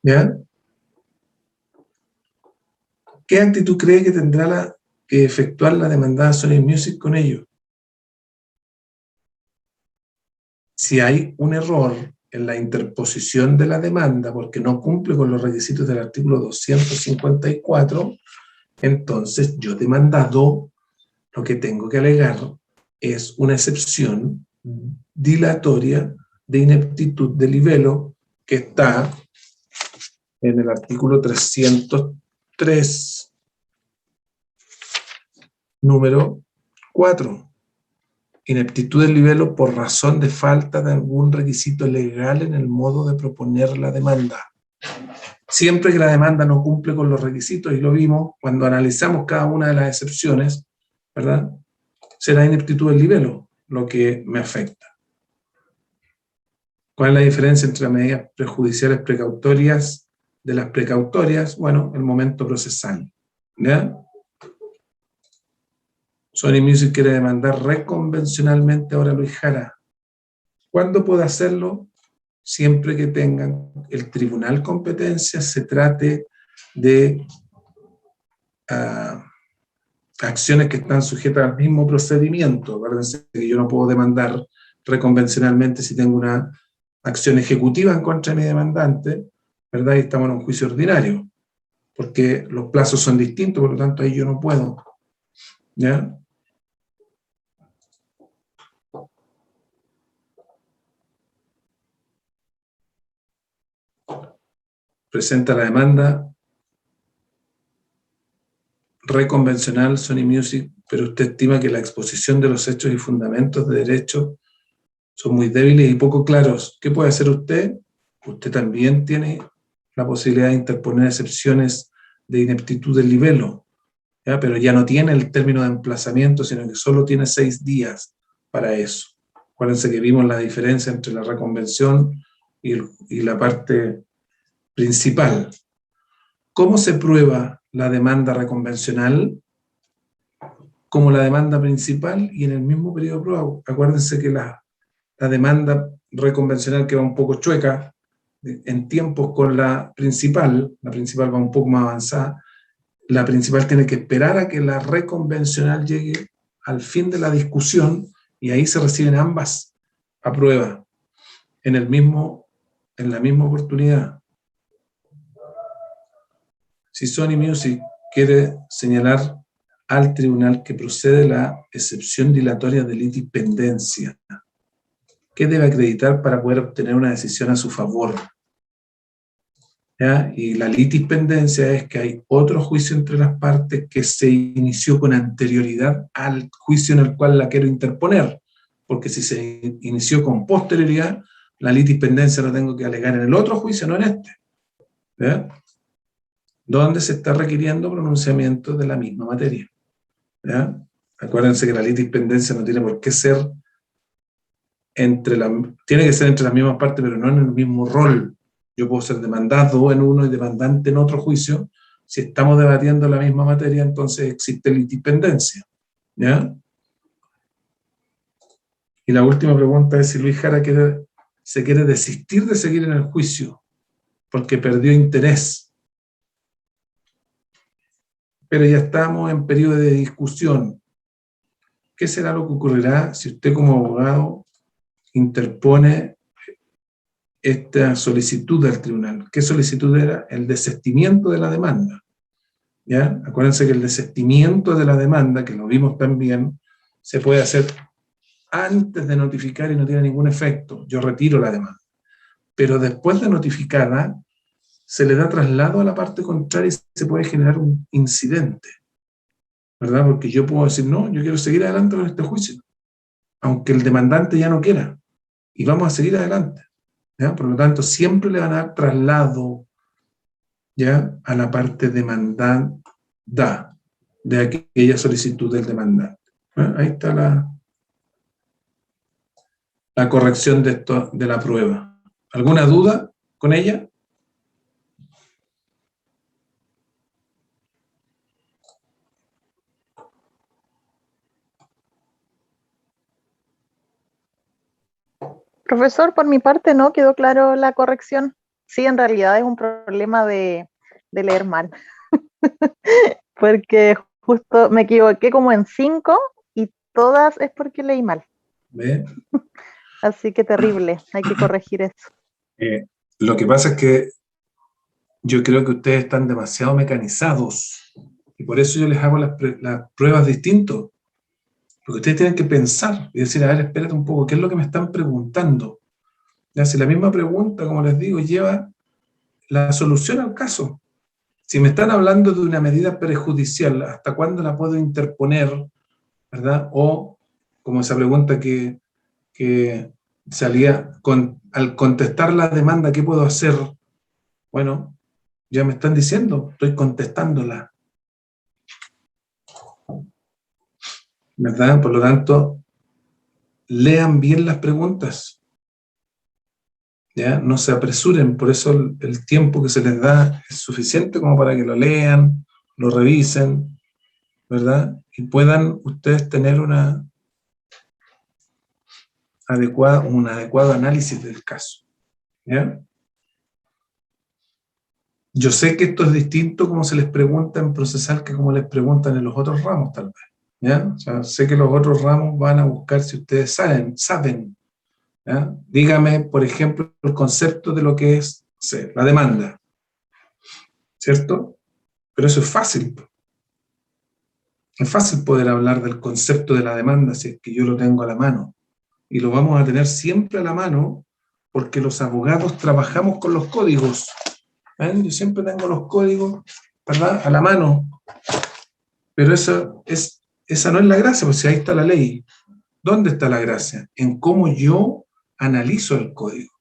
¿Ya? ¿Qué actitud cree que tendrá que efectuar la demandada Sony Music con ello? Si hay un error en la interposición de la demanda porque no cumple con los requisitos del artículo 254, entonces yo demandado lo que tengo que alegar es una excepción dilatoria de ineptitud de libelo que está en el artículo 303, número 4. Ineptitud del libelo por razón de falta de algún requisito legal en el modo de proponer la demanda. Siempre que la demanda no cumple con los requisitos, y lo vimos cuando analizamos cada una de las excepciones, ¿verdad?, será ineptitud del libelo lo que me afecta. ¿Cuál es la diferencia entre las medidas prejudiciales precautorias de las precautorias? Bueno, el momento procesal, ¿ya? Sony Music quiere demandar reconvencionalmente ahora a Luis Jara. ¿Cuándo puede hacerlo? Siempre que tengan el tribunal competencia, se trate de acciones que están sujetas al mismo procedimiento. Acuérdense que yo no puedo demandar reconvencionalmente si tengo una acción ejecutiva en contra de mi demandante, ¿verdad? Y estamos en un juicio ordinario, porque los plazos son distintos, por lo tanto ahí yo no puedo. ¿Ya? Presenta la demanda reconvencional Sony Music, pero usted estima que la exposición de los hechos y fundamentos de derecho son muy débiles y poco claros. ¿Qué puede hacer usted? Usted también tiene la posibilidad de interponer excepciones de ineptitud del libelo. ¿ya? Pero ya no tiene el término de emplazamiento, sino que solo tiene 6 días para eso. Acuérdense que vimos la diferencia entre la reconvención y la parte principal. ¿Cómo se prueba la demanda reconvencional? Como la demanda principal y en el mismo periodo de prueba. Acuérdense que la demanda reconvencional, que va un poco chueca en tiempos con la principal va un poco más avanzada, la principal tiene que esperar a que la reconvencional llegue al fin de la discusión y ahí se reciben ambas a prueba en la misma oportunidad. Si Sony Music quiere señalar al tribunal que procede la excepción dilatoria de litipendencia, ¿qué debe acreditar para poder obtener una decisión a su favor? ¿Ya? Y la litispendencia es que hay otro juicio entre las partes que se inició con anterioridad al juicio en el cual la quiero interponer, porque si se inició con posterioridad, la litispendencia la tengo que alegar en el otro juicio, no en este, ¿ya? Donde se está requiriendo pronunciamiento de la misma materia, ¿ya? Acuérdense que la litispendencia no tiene por qué ser tiene que ser entre las mismas partes, pero no en el mismo rol. Yo puedo ser demandado en uno y demandante en otro juicio. Si estamos debatiendo la misma materia, entonces existe litispendencia, ¿ya? Y la última pregunta es si Luis Jara se quiere desistir de seguir en el juicio porque perdió interés. Pero ya estamos en periodo de discusión. ¿Qué será lo que ocurrirá si usted como abogado interpone esta solicitud del tribunal? ¿Qué solicitud era? El desistimiento de la demanda, ¿ya? Acuérdense que el desistimiento de la demanda, que lo vimos también, se puede hacer antes de notificar y no tiene ningún efecto. Yo retiro la demanda. Pero después de notificada, se le da traslado a la parte contraria y se puede generar un incidente, ¿verdad? Porque yo puedo decir, no, yo quiero seguir adelante con este juicio, aunque el demandante ya no quiera, y vamos a seguir adelante, ¿ya? Por lo tanto, siempre le van a dar traslado, ¿ya?, a la parte demandada de aquella solicitud del demandante. Ahí está la corrección de la prueba. ¿Alguna duda con ella? Profesor, por mi parte no quedó claro la corrección. Sí, en realidad es un problema de leer mal. Porque justo me equivoqué como en 5 y todas es porque leí mal. ¿Ve? Así que terrible, hay que corregir eso. Lo que pasa es que yo creo que ustedes están demasiado mecanizados y por eso yo les hago las pruebas distintos. Porque ustedes tienen que pensar y decir, a ver, espérate un poco, ¿qué es lo que me están preguntando? Ya, si la misma pregunta, como les digo, lleva la solución al caso. Si me están hablando de una medida prejudicial, ¿hasta cuándo la puedo interponer? ¿Verdad? O, como esa pregunta que salía, al contestar la demanda, ¿qué puedo hacer? Bueno, ya me están diciendo, estoy contestándola, ¿verdad? Por lo tanto, lean bien las preguntas, ¿ya? No se apresuren, por eso el tiempo que se les da es suficiente como para que lo lean, lo revisen, ¿verdad? Y puedan ustedes tener un adecuado análisis del caso, ¿ya? Yo sé que esto es distinto como se les pregunta en procesal que como les preguntan en los otros ramos, tal vez, ¿ya? O sea, sé que los otros ramos van a buscar si ustedes saben, ¿ya? Dígame, por ejemplo, el concepto de lo que es, no sé, la demanda, ¿cierto? Pero eso es fácil. Es fácil poder hablar del concepto de la demanda si es que yo lo tengo a la mano. Y lo vamos a tener siempre a la mano porque los abogados trabajamos con los códigos. ¿Ven? Yo siempre tengo los códigos, ¿verdad?, a la mano. Pero esa no es la gracia, porque si ahí está la ley. ¿Dónde está la gracia? En cómo yo analizo el código,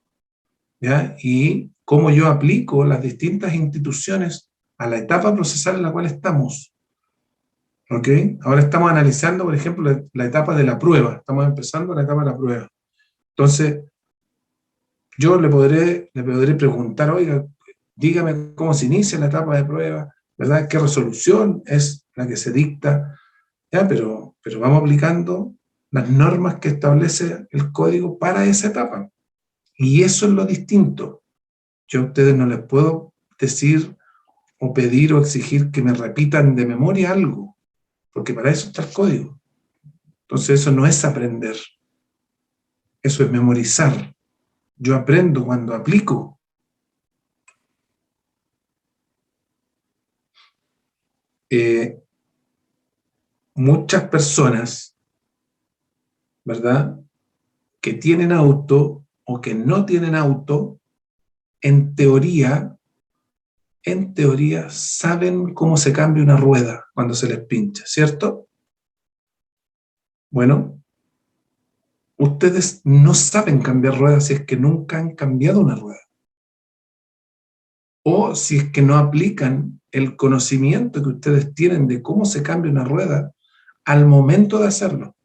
¿ya? Y cómo yo aplico las distintas instituciones a la etapa procesal en la cual estamos. ¿Ok? Ahora estamos analizando, por ejemplo, la etapa de la prueba. Estamos empezando la etapa de la prueba. Entonces, yo le podré preguntar, oiga, dígame cómo se inicia la etapa de prueba, ¿verdad? ¿Qué resolución es la que se dicta? ¿Ya? Pero vamos aplicando las normas que establece el código para esa etapa. Y eso es lo distinto. Yo a ustedes no les puedo decir o pedir o exigir que me repitan de memoria algo, porque para eso está el código. Entonces eso no es aprender, eso es memorizar. Yo aprendo cuando aplico. Muchas personas, ¿verdad?, que tienen auto o que no tienen auto, en teoría saben cómo se cambia una rueda cuando se les pincha, ¿cierto? Bueno, ustedes no saben cambiar ruedas si es que nunca han cambiado una rueda. O si es que no aplican el conocimiento que ustedes tienen de cómo se cambia una rueda al momento de hacerlo.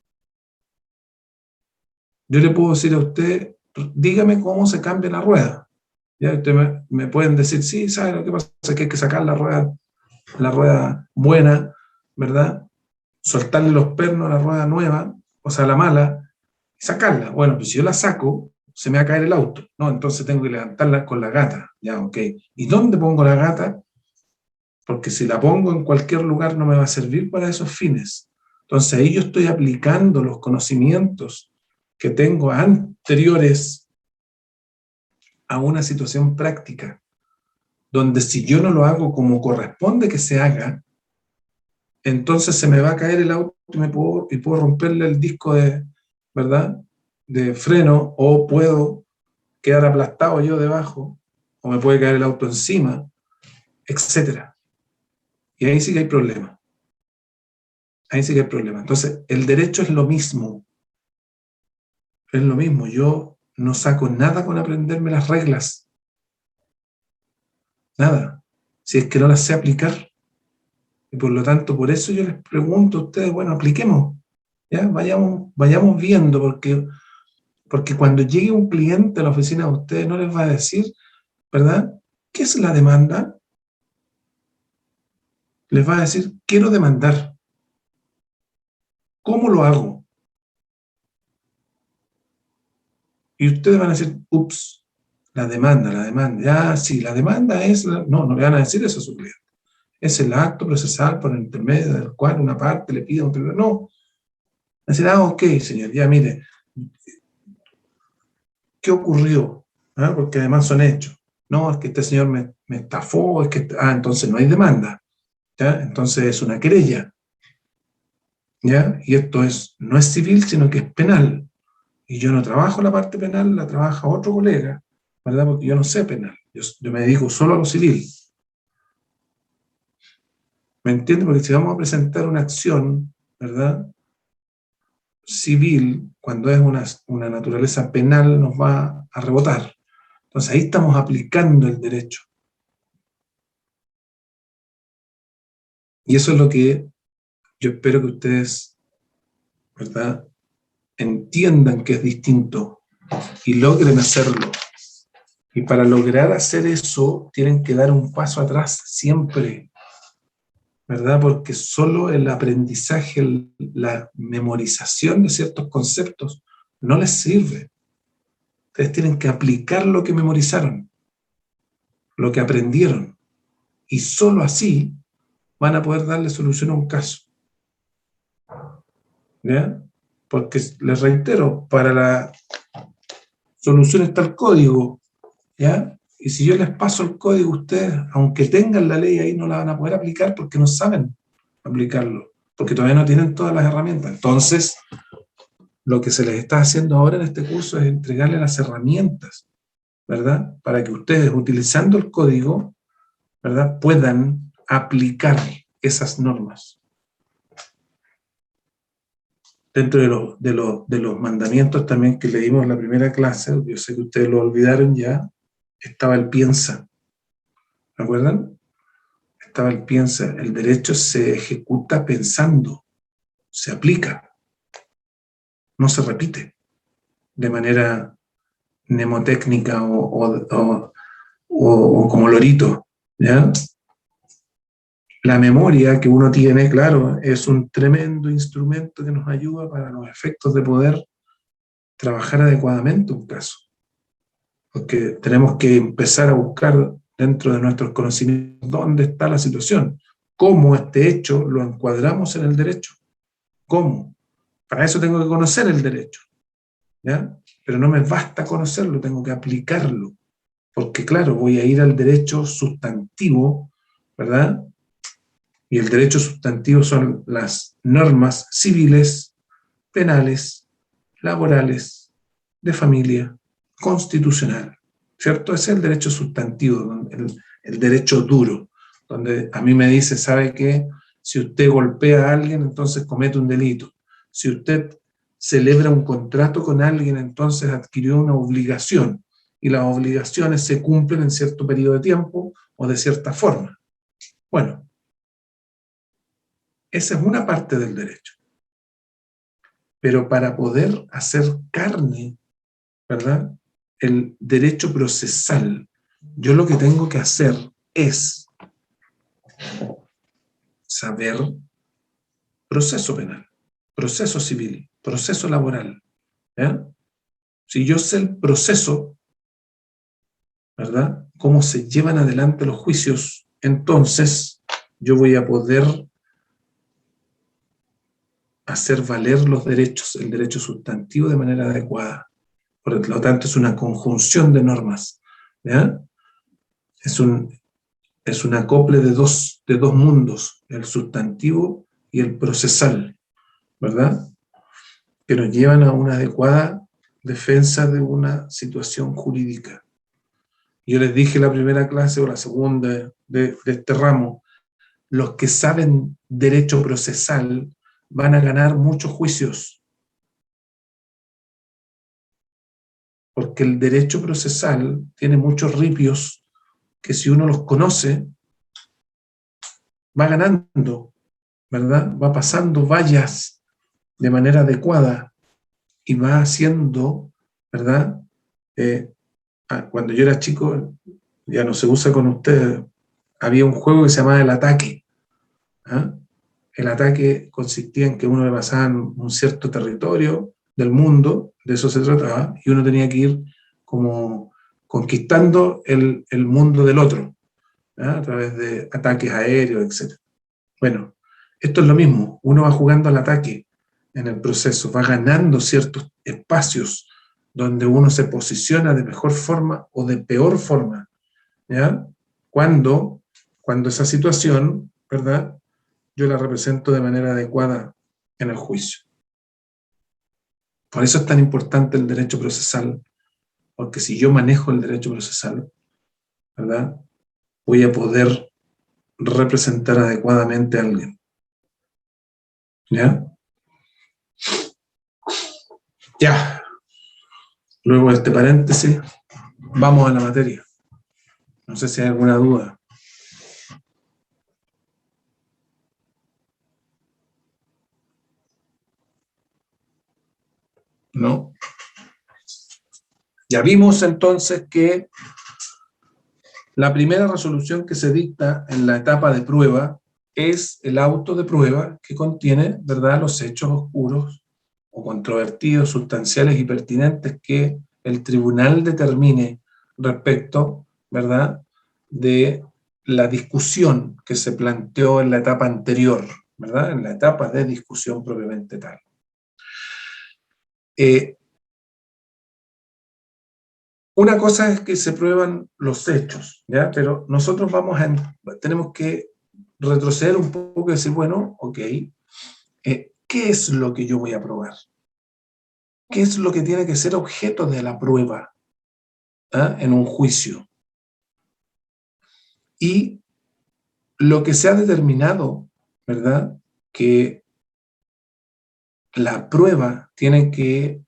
Yo le puedo decir a usted, dígame cómo se cambia la rueda. Ya ustedes me pueden decir, sí, ¿sabe lo que pasa? Es que hay que sacar la rueda buena, ¿verdad? Soltarle los pernos a la rueda nueva, o sea, la mala, y sacarla. Bueno, pues si yo la saco, se me va a caer el auto, ¿no? Entonces tengo que levantarla con la gata, ya, ok. ¿Y dónde pongo la gata? Porque si la pongo en cualquier lugar no me va a servir para esos fines. Entonces ahí yo estoy aplicando los conocimientos que tengo anteriores a una situación práctica, donde si yo no lo hago como corresponde que se haga, entonces se me va a caer el auto y puedo romperle el disco ¿verdad?, de freno, o puedo quedar aplastado yo debajo, o me puede caer el auto encima, etc. Y ahí sí que hay problema. Ahí sí que hay problema. Entonces, el derecho es lo mismo. Es lo mismo. Yo no saco nada con aprenderme las reglas. Nada. Si es que no las sé aplicar. Y por lo tanto, por eso yo les pregunto a ustedes, bueno, apliquemos. ¿Ya? Vayamos viendo, porque cuando llegue un cliente a la oficina de ustedes no les va a decir, ¿verdad?, ¿qué es la demanda? Les va a decir, quiero demandar. ¿Cómo lo hago? Y ustedes van a decir, ups, la demanda. Ya, sí, la demanda es... No le van a decir eso a su cliente. Es el acto procesal por el intermedio del cual una parte le pide a un tercero. No. Van a decir, ok, señor, ya mire, ¿qué ocurrió? ¿Ah? Porque además son hechos. No, es que este señor me estafó, entonces no hay demanda. ¿Ya? Entonces es una querella. ¿Ya? Y esto no es civil, sino que es penal. Y yo no trabajo la parte penal, la trabaja otro colega, ¿verdad? Porque yo no sé penal. Yo me dedico solo a lo civil. ¿Me entiende? Porque si vamos a presentar una acción, ¿verdad?, civil, cuando es una naturaleza penal, nos va a rebotar. Entonces ahí estamos aplicando el derecho. Y eso es lo que yo espero que ustedes, ¿verdad?, entiendan que es distinto y logren hacerlo. Y para lograr hacer eso, tienen que dar un paso atrás siempre, ¿verdad? Porque solo el aprendizaje, la memorización de ciertos conceptos no les sirve. Ustedes tienen que aplicar lo que memorizaron, lo que aprendieron, y solo así van a poder darle solución a un caso. ¿Ya? Porque, les reitero, para la solución está el código, ¿ya? Y si yo les paso el código, ustedes, aunque tengan la ley ahí, no la van a poder aplicar porque no saben aplicarlo, porque todavía no tienen todas las herramientas. Entonces, lo que se les está haciendo ahora en este curso es entregarles las herramientas, ¿verdad?, para que ustedes, utilizando el código, ¿verdad?, puedan aplicar esas normas. Dentro de los mandamientos también que leímos en la primera clase, yo sé que ustedes lo olvidaron ya, estaba el piensa. ¿Me acuerdan? Cristóbal piensa, el derecho se ejecuta pensando, se aplica, no se repite de manera mnemotécnica o como lorito, ¿ya? La memoria que uno tiene, claro, es un tremendo instrumento que nos ayuda para los efectos de poder trabajar adecuadamente un caso. Porque tenemos que empezar a buscar dentro de nuestros conocimientos dónde está la situación, cómo este hecho lo encuadramos en el derecho, cómo. Para eso tengo que conocer el derecho, ¿ya? Pero no me basta conocerlo, tengo que aplicarlo. Porque claro, voy a ir al derecho sustantivo, ¿verdad? Y el derecho sustantivo son las normas civiles, penales, laborales, de familia, constitucional, ¿cierto? Ese es el derecho sustantivo, el derecho duro, donde a mí me dice, ¿sabe qué? Si usted golpea a alguien, entonces comete un delito. Si usted celebra un contrato con alguien, entonces adquirió una obligación, y las obligaciones se cumplen en cierto periodo de tiempo o de cierta forma. Bueno, esa es una parte del derecho. Pero para poder hacer carne, ¿verdad?, el derecho procesal, yo lo que tengo que hacer es saber proceso penal, proceso civil, proceso laboral, ¿ya? Si yo sé el proceso, ¿verdad?, cómo se llevan adelante los juicios, entonces yo voy a poder hacer valer los derechos, el derecho sustantivo de manera adecuada. Por lo tanto, es una conjunción de normas, ¿ya? Es un acople de dos mundos, el sustantivo y el procesal, ¿verdad?, que nos llevan a una adecuada defensa de una situación jurídica. Yo les dije la primera clase o la segunda de este ramo, los que saben derecho procesal van a ganar muchos juicios, porque el derecho procesal tiene muchos ripios que si uno los conoce, va ganando, ¿verdad? Va pasando vallas de manera adecuada y va haciendo, ¿verdad? Cuando yo era chico, ya no se usa con ustedes, había un juego que se llamaba el ataque. ¿Ah? El ataque consistía en que uno le pasaba un cierto territorio del mundo, de eso se trataba, y uno tenía que ir como conquistando el mundo del otro, ¿ah?, a través de ataques aéreos, etc. Bueno, esto es lo mismo, uno va jugando al ataque en el proceso, va ganando ciertos espacios donde uno se posiciona de mejor forma o de peor forma, ¿ya? Cuando esa situación, ¿verdad?, yo la represento de manera adecuada en el juicio. Por eso es tan importante el derecho procesal, porque si yo manejo el derecho procesal, ¿verdad?, voy a poder representar adecuadamente a alguien. ¿Ya? Ya. Luego de este paréntesis, vamos a la materia. No sé si hay alguna duda. ¿No? Ya vimos entonces que la primera resolución que se dicta en la etapa de prueba es el auto de prueba que contiene, ¿verdad?, los hechos oscuros o controvertidos, sustanciales y pertinentes que el tribunal determine respecto, ¿verdad?, de la discusión que se planteó en la etapa anterior, ¿verdad?, en la etapa de discusión propiamente tal. Una cosa es que se prueban los hechos, ¿ya? Pero nosotros tenemos que retroceder un poco y decir, bueno, ok, ¿qué es lo que yo voy a probar? ¿Qué es lo que tiene que ser objeto de la prueba, en un juicio? Y lo que se ha determinado, ¿verdad?, que la prueba tiene que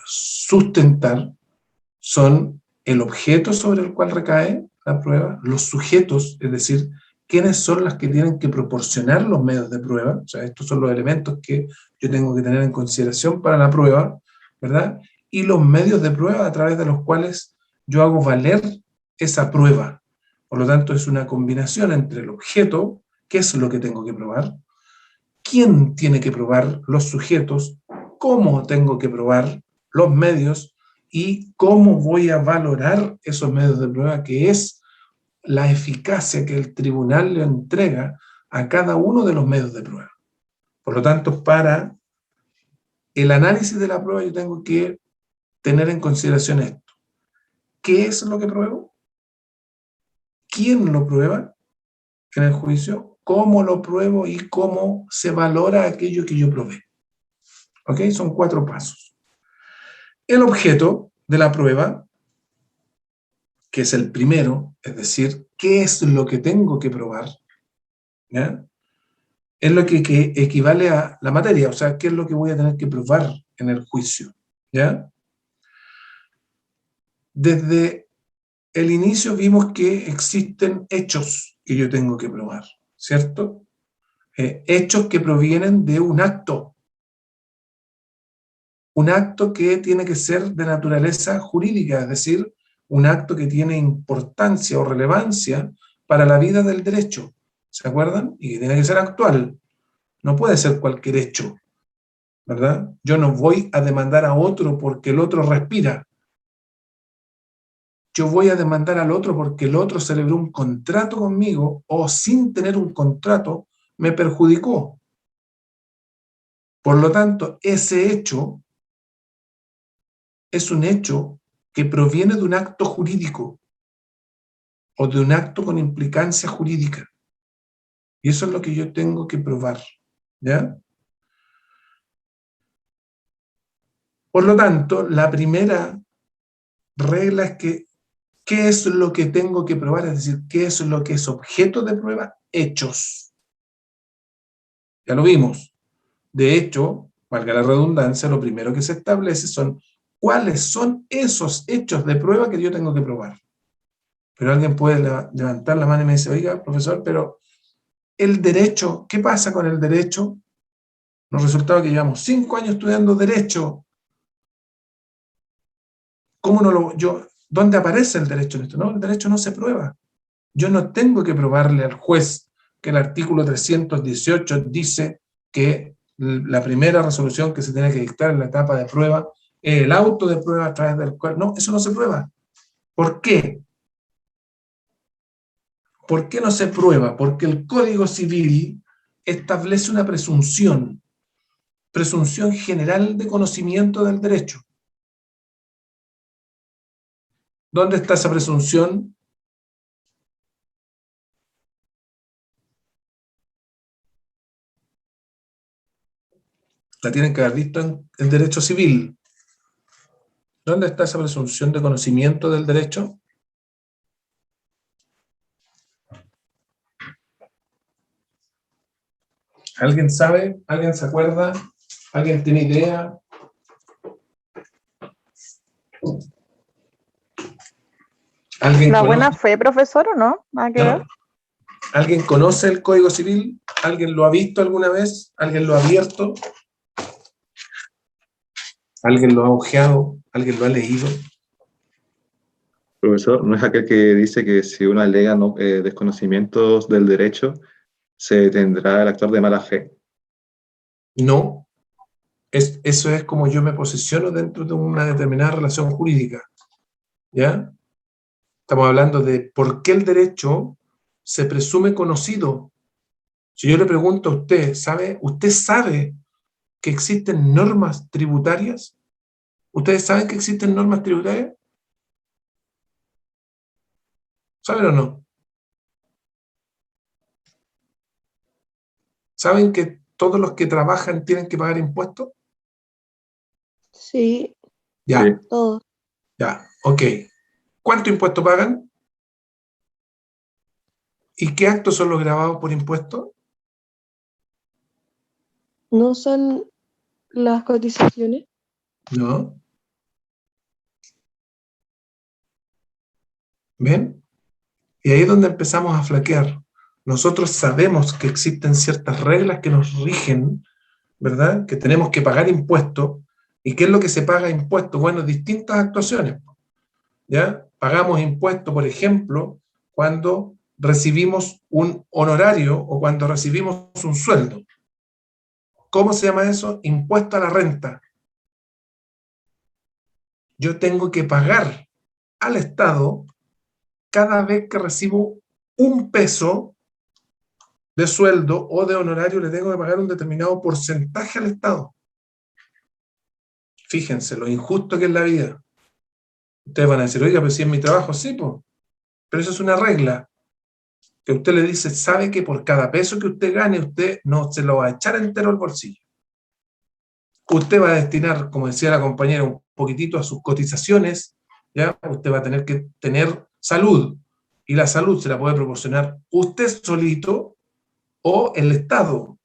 sustentar son el objeto sobre el cual recae la prueba, los sujetos, es decir, quiénes son las que tienen que proporcionar los medios de prueba, o sea, estos son los elementos que yo tengo que tener en consideración para la prueba, ¿verdad? Y los medios de prueba a través de los cuales yo hago valer esa prueba. Por lo tanto, es una combinación entre el objeto, qué es lo que tengo que probar, quién tiene que probar, los sujetos, cómo tengo que probar, los medios, y cómo voy a valorar esos medios de prueba, que es la eficacia que el tribunal le entrega a cada uno de los medios de prueba. Por lo tanto, para el análisis de la prueba yo tengo que tener en consideración esto. ¿Qué es lo que pruebo? ¿Quién lo prueba en el juicio? ¿Cómo lo pruebo? Y cómo se valora aquello que yo probé. ¿Ok? Son 4 pasos. El objeto de la prueba, que es el primero, es decir, ¿qué es lo que tengo que probar? ¿Ya? Es lo que equivale a la materia, o sea, ¿qué es lo que voy a tener que probar en el juicio? ¿Ya? Desde el inicio vimos que existen hechos que yo tengo que probar, ¿cierto? Hechos que provienen de un acto que tiene que ser de naturaleza jurídica, es decir, un acto que tiene importancia o relevancia para la vida del derecho, ¿se acuerdan? Y que tiene que ser actual, no puede ser cualquier hecho, ¿verdad? Yo no voy a demandar a otro porque el otro respira. Yo voy a demandar al otro porque el otro celebró un contrato conmigo o sin tener un contrato me perjudicó. Por lo tanto, ese hecho es un hecho que proviene de un acto jurídico o de un acto con implicancia jurídica. Y eso es lo que yo tengo que probar, ¿ya? Por lo tanto, la primera regla es que, ¿qué es lo que tengo que probar? Es decir, ¿qué es lo que es objeto de prueba? Hechos. Ya lo vimos. De hecho, valga la redundancia, lo primero que se establece son cuáles son esos hechos de prueba que yo tengo que probar. Pero alguien puede levantar la mano y me dice, oiga, profesor, pero el derecho, ¿qué pasa con el derecho? Nos resultaba que llevamos 5 años estudiando derecho. ¿Cómo no ¿dónde aparece el derecho en esto? No, el derecho no se prueba. Yo no tengo que probarle al juez que el artículo 318 dice que la primera resolución que se tiene que dictar en la etapa de prueba es el auto de prueba a través del cual... No, eso no se prueba. ¿Por qué? ¿Por qué no se prueba? Porque el Código Civil establece una presunción general de conocimiento del derecho. ¿Dónde está esa presunción? La tienen que haber visto en el derecho civil. ¿Dónde está esa presunción de conocimiento del derecho? ¿Alguien sabe? ¿Alguien se acuerda? ¿Alguien tiene idea? ¿Alguien ¿La conoce? buena fe, profesor, o no? Nada que ver. ¿No? ¿Alguien conoce el Código Civil? ¿Alguien lo ha visto alguna vez? ¿Alguien lo ha abierto? ¿Alguien lo ha hojeado? ¿Alguien lo ha leído? Profesor, ¿no es aquel que dice que si uno alega desconocimientos del derecho, se tendrá el actor de mala fe? No. Eso es como yo me posiciono dentro de una determinada relación jurídica. ¿Ya? Estamos hablando de por qué el derecho se presume conocido. Si yo le pregunto a usted, ¿usted sabe que existen normas tributarias? ¿Ustedes saben que existen normas tributarias? ¿Saben o no? ¿Saben que todos los que trabajan tienen que pagar impuestos? Sí, Ya, Sí. todos. ya, ok. ¿Cuánto impuesto pagan? ¿Y qué actos son los grabados por impuestos? ¿No son las cotizaciones? No. ¿Ven? Y ahí es donde empezamos a flaquear. nosotros sabemos que existen ciertas reglas que nos rigen, ¿verdad? Que tenemos que pagar impuestos. ¿Y qué es lo que se paga impuestos? Bueno, distintas actuaciones, ¿ya? Pagamos impuestos, por ejemplo, cuando recibimos un honorario o cuando recibimos un sueldo. ¿Cómo se llama eso? Impuesto a la renta. Yo tengo que pagar al Estado cada vez que recibo un peso de sueldo o de honorario, le tengo que pagar un determinado porcentaje al Estado. Fíjense lo injusto que es la vida. Ustedes van a decir, oiga, pero si es mi trabajo, sí, pues. Pero eso es una regla que usted le dice, sabe que por cada peso que usted gane, usted no se lo va a echar entero al bolsillo. Usted va a destinar, como decía la compañera, un poquitito a sus cotizaciones, ¿ya? Usted va a tener que tener salud, y la salud se la puede proporcionar usted solito o el Estado,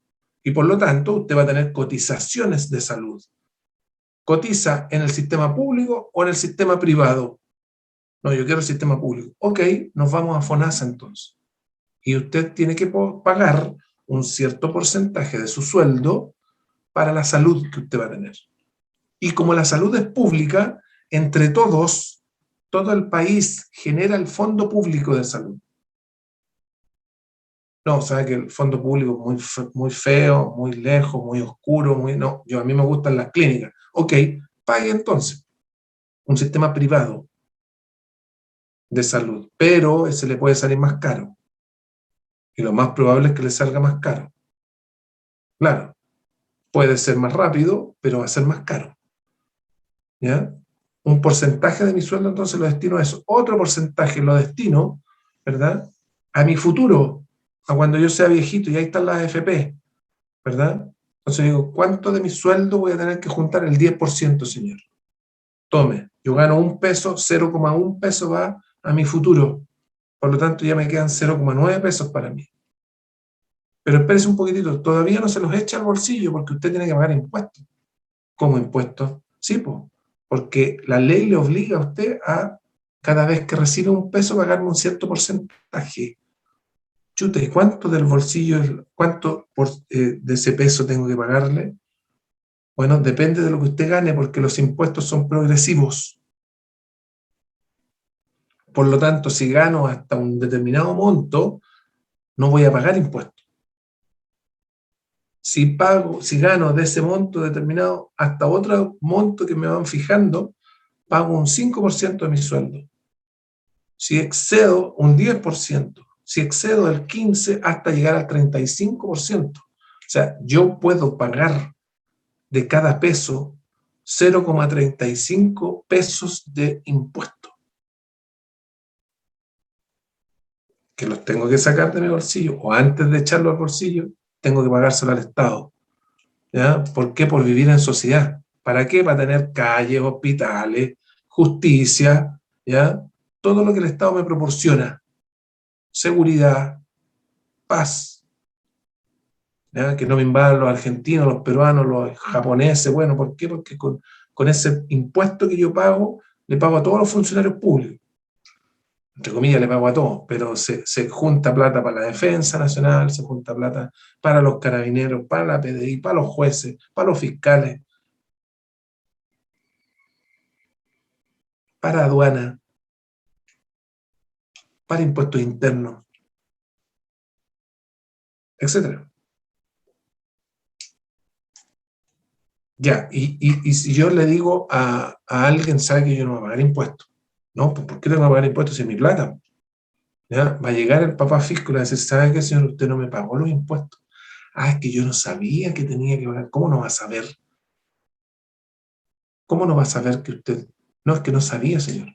y por lo tanto usted va a tener cotizaciones de salud. ¿Cotiza en el sistema público o en el sistema privado? No, yo quiero el sistema público. Ok, nos vamos a FONASA entonces. Y usted tiene que pagar un cierto porcentaje de su sueldo para la salud que usted va a tener. Y como la salud es pública, entre todos, todo el país genera el fondo público de salud. No, sabe que el fondo público es muy feo, muy lejos, muy oscuro, no, a mí me gustan las clínicas. Ok, pague entonces un sistema privado de salud, pero ese le puede salir más caro. Y lo más probable es que le salga más caro. Claro, puede ser más rápido, pero va a ser más caro. ¿Ya? Un porcentaje de mi sueldo entonces lo destino a eso. Otro porcentaje lo destino, ¿verdad?, a mi futuro, a cuando yo sea viejito, y ahí están las AFP, ¿verdad? Entonces digo, ¿cuánto de mi sueldo voy a tener que juntar? El 10%, señor. Tome, yo gano un peso, 0,1 peso va a mi futuro. Por lo tanto, ya me quedan 0,9 pesos para mí. Pero espérese un poquitito, todavía no se los echa al bolsillo porque usted tiene que pagar impuestos. ¿Cómo impuestos? Sí, pues, porque la ley le obliga a usted a, cada vez que recibe un peso, pagarme un cierto porcentaje. Chuta, ¿y cuánto del bolsillo, cuánto de ese peso tengo que pagarle? Bueno, depende de lo que usted gane, porque los impuestos son progresivos. Por lo tanto, si gano hasta un determinado monto, no voy a pagar impuestos. Si gano de ese monto determinado hasta otro monto que me van fijando, pago un 5% de mi sueldo. Si excedo un 10%, si excedo el 15% hasta llegar al 35%. O sea, yo puedo pagar de cada peso 0,35 pesos de impuesto, que los tengo que sacar de mi bolsillo, o antes de echarlo al bolsillo, tengo que pagárselo al Estado. ¿Ya? ¿Por qué? Por vivir en sociedad. ¿Para qué? Para tener calles, hospitales, justicia, ¿ya? Todo lo que el Estado me proporciona. Seguridad, paz, ¿ya? Que no me invadan los argentinos, los peruanos, los japoneses. Bueno, ¿por qué? Porque con ese impuesto que yo pago, le pago a todos los funcionarios públicos. Entre comillas, le pago a todos, pero se junta plata para la Defensa Nacional, se junta plata para los carabineros, para la PDI, para los jueces, para los fiscales, para aduana, para impuestos internos, etc. Ya, y si yo le digo a alguien, sabe que yo no voy a pagar impuestos. No, pues ¿por qué tengo que pagar impuestos si es mi plata? ¿Ya? Va a llegar el papá fisco y le va a decir, ¿sabe qué, señor? Usted no me pagó los impuestos. Ah, es que yo no sabía que tenía que pagar. ¿Cómo no va a saber? ¿Cómo no va a saber que usted? No, es que no sabía, señor.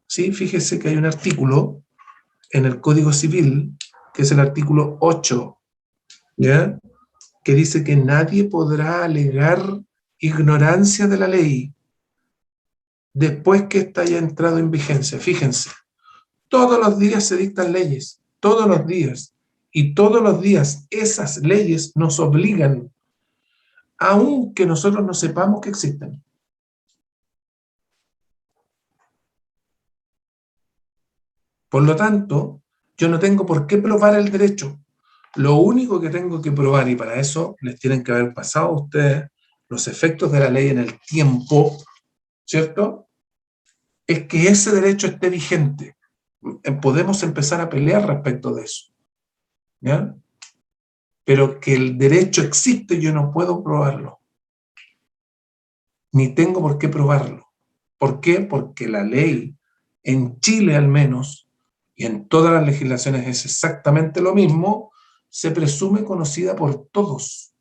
Sí, fíjese que hay un artículo en el Código Civil, que es el artículo 8, ¿ya?, que dice que nadie podrá alegar ignorancia de la ley después que ésta haya entrado en vigencia. Fíjense, todos los días se dictan leyes, todos los días, y todos los días esas leyes nos obligan, aunque nosotros no sepamos que existen. Por lo tanto, yo no tengo por qué probar el derecho. Lo único que tengo que probar, y para eso les tienen que haber pasado a ustedes los efectos de la ley en el tiempo, ¿cierto? Es que ese derecho esté vigente. Podemos empezar a pelear respecto de eso, ¿ya? Pero que el derecho existe, yo no puedo probarlo. Ni tengo por qué probarlo. ¿Por qué? Porque la ley, en Chile al menos, y en todas las legislaciones es exactamente lo mismo, se presume conocida por todos,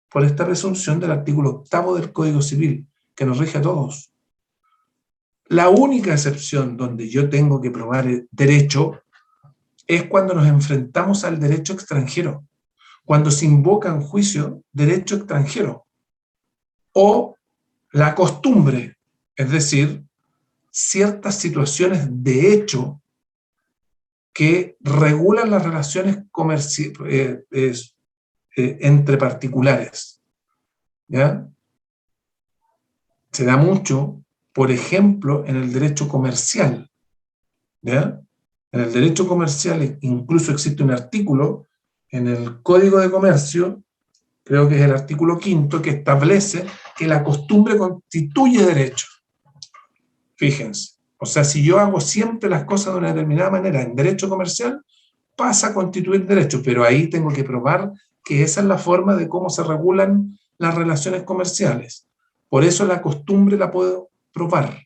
por esta presunción del artículo 8 del Código Civil, que nos rige a todos. La única excepción donde yo tengo que probar el derecho es cuando nos enfrentamos al derecho extranjero, cuando se invoca en juicio derecho extranjero, o la costumbre, es decir, ciertas situaciones de hecho que regulan las relaciones entre particulares, ¿ya? Se da mucho, por ejemplo, en el derecho comercial, ¿ya? En el derecho comercial incluso existe un artículo en el Código de Comercio, creo que es el artículo 5, que establece que la costumbre constituye derecho. Fíjense, o sea, si yo hago siempre las cosas de una determinada manera en derecho comercial, pasa a constituir derecho, pero ahí tengo que probar que esa es la forma de cómo se regulan las relaciones comerciales. Por eso la costumbre la puedo probar.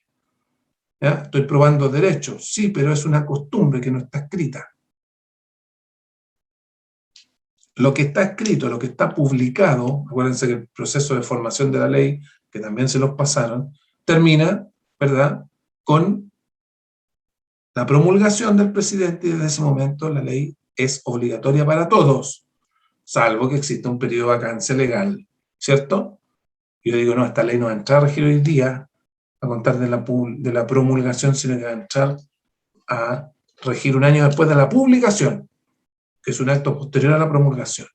¿Ya? Estoy probando derecho, sí, pero es una costumbre que no está escrita. Lo que está escrito, lo que está publicado, acuérdense que el proceso de formación de la ley, que también se los pasaron, termina, ¿verdad?, con la promulgación del presidente, y desde ese momento la ley es obligatoria para todos, salvo que exista un periodo de vacancia legal, ¿cierto? Yo digo, no, esta ley no va a entrar a regir hoy día, a contar de la promulgación, sino que va a entrar a regir un año después de la publicación, que es un acto posterior a la promulgación.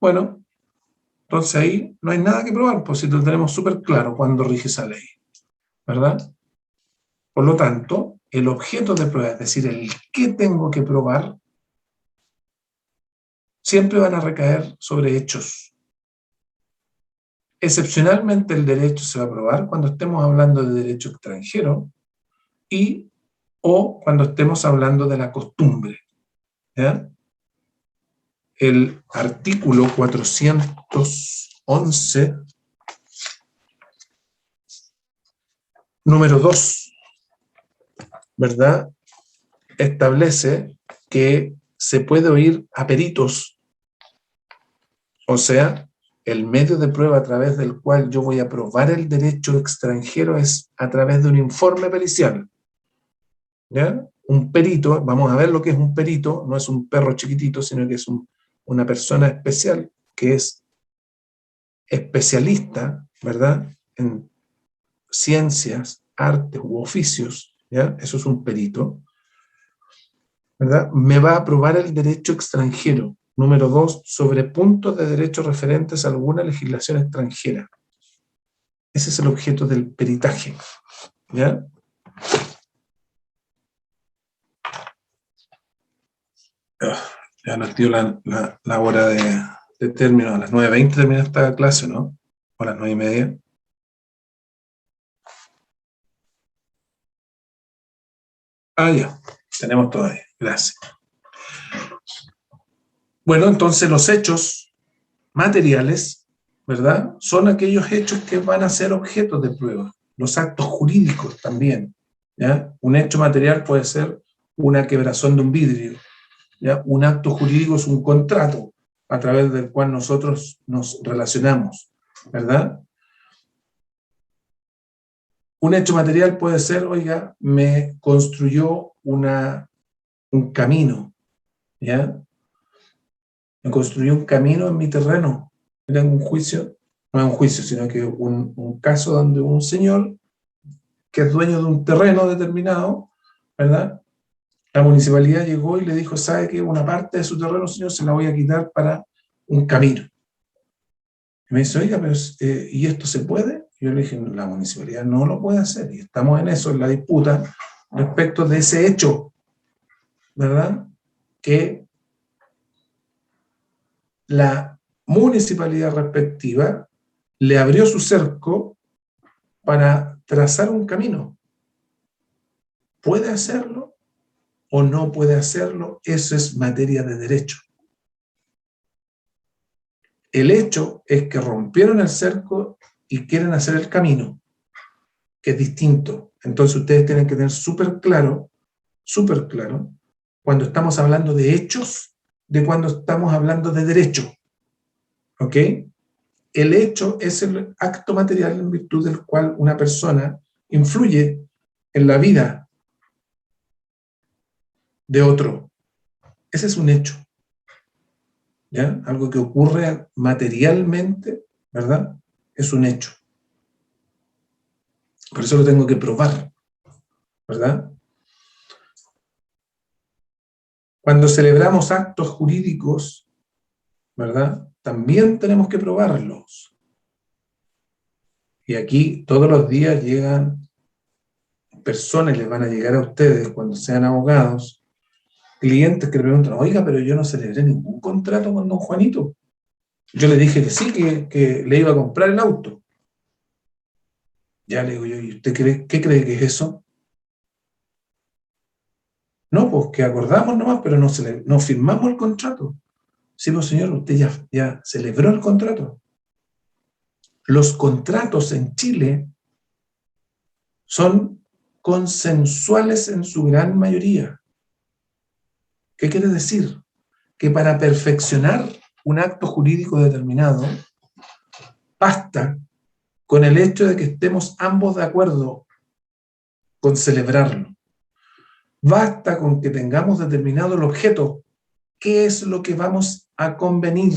Bueno, entonces ahí no hay nada que probar, pues si lo tenemos súper claro cuando rige esa ley, ¿verdad? Por lo tanto, el objeto de prueba, es decir, el qué tengo que probar, siempre van a recaer sobre hechos. Excepcionalmente el derecho se va a probar cuando estemos hablando de derecho extranjero o cuando estemos hablando de la costumbre, ¿ya? El artículo 411, número 2, ¿verdad?, establece que se puede oír a peritos, o sea, el medio de prueba a través del cual yo voy a probar el derecho extranjero es a través de un informe pericial, ¿ya? Un perito, vamos a ver lo que es un perito, no es un perro chiquitito, sino que es una persona especial, que es especialista, ¿verdad?, en ciencias, artes u oficios, ¿ya? Eso es un perito, ¿verdad? Me va a probar el derecho extranjero, número 2, sobre puntos de derecho referentes a alguna legislación extranjera. Ese es el objeto del peritaje, ¿ya? Ya nos dio la hora de término, a las 9:20 termina esta clase, ¿no? O a las 9:30. Ah, ya, tenemos todavía, gracias. Bueno, entonces los hechos materiales, ¿verdad?, son aquellos hechos que van a ser objeto de prueba. Los actos jurídicos también, ¿ya? Un hecho material puede ser una quebración de un vidrio, ¿ya? Un acto jurídico es un contrato a través del cual nosotros nos relacionamos, ¿verdad? Un hecho material puede ser, oiga, me construyó un camino, ¿ya? Me construyó un camino en mi terreno. Era un juicio, no es un juicio, sino que un caso donde un señor que es dueño de un terreno determinado, ¿verdad?, la municipalidad llegó y le dijo, ¿sabe qué? Una parte de su terreno, señor, se la voy a quitar para un camino. Y me dice, oiga, pero ¿y esto se puede? Y yo le dije, la municipalidad no lo puede hacer, y estamos en eso, en la disputa respecto de ese hecho, ¿verdad?, que la municipalidad respectiva le abrió su cerco para trazar un camino. ¿Puede hacerlo o no puede hacerlo? Eso es materia de derecho. El hecho es que rompieron el cerco y quieren hacer el camino, que es distinto. Entonces ustedes tienen que tener súper claro, cuando estamos hablando de hechos, de cuando estamos hablando de derecho. ¿Ok? El hecho es el acto material en virtud del cual una persona influye en la vida de otro. Ese es un hecho. ¿Ya? Algo que ocurre materialmente, ¿verdad? Es un hecho. Por eso lo tengo que probar, ¿verdad? Cuando celebramos actos jurídicos, ¿verdad?, también tenemos que probarlos. Y aquí todos los días llegan personas, les van a llegar a ustedes cuando sean abogados, clientes que le preguntan, oiga, pero yo no celebré ningún contrato con don Juanito. Yo le dije que sí, que le iba a comprar el auto. Ya le digo yo, ¿y usted qué cree que es eso? No, pues que acordamos nomás, pero no firmamos el contrato. Sí, pues señor, usted ya celebró el contrato. Los contratos en Chile son consensuales en su gran mayoría. ¿Qué quiere decir? Que para perfeccionar un acto jurídico determinado, basta con el hecho de que estemos ambos de acuerdo con celebrarlo. Basta con que tengamos determinado el objeto. ¿Qué es lo que vamos a convenir?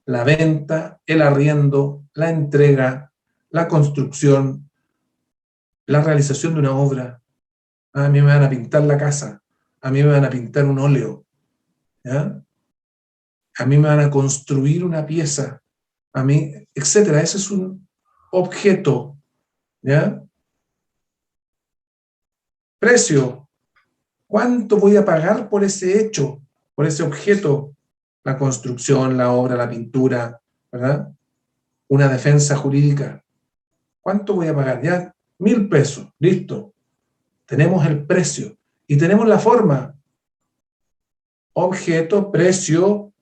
La venta, el arriendo, la entrega, la construcción, la realización de una obra. A mí me van a pintar la casa, a mí me van a pintar un óleo, ¿ya? A mí me van a construir una pieza, a mí, etcétera. Ese es un objeto, ¿ya? Precio. ¿Cuánto voy a pagar por ese hecho, por ese objeto? La construcción, la obra, la pintura, ¿verdad? Una defensa jurídica. ¿Cuánto voy a pagar? Ya, 1.000 pesos, listo. Tenemos el precio y tenemos la forma. Objeto, precio,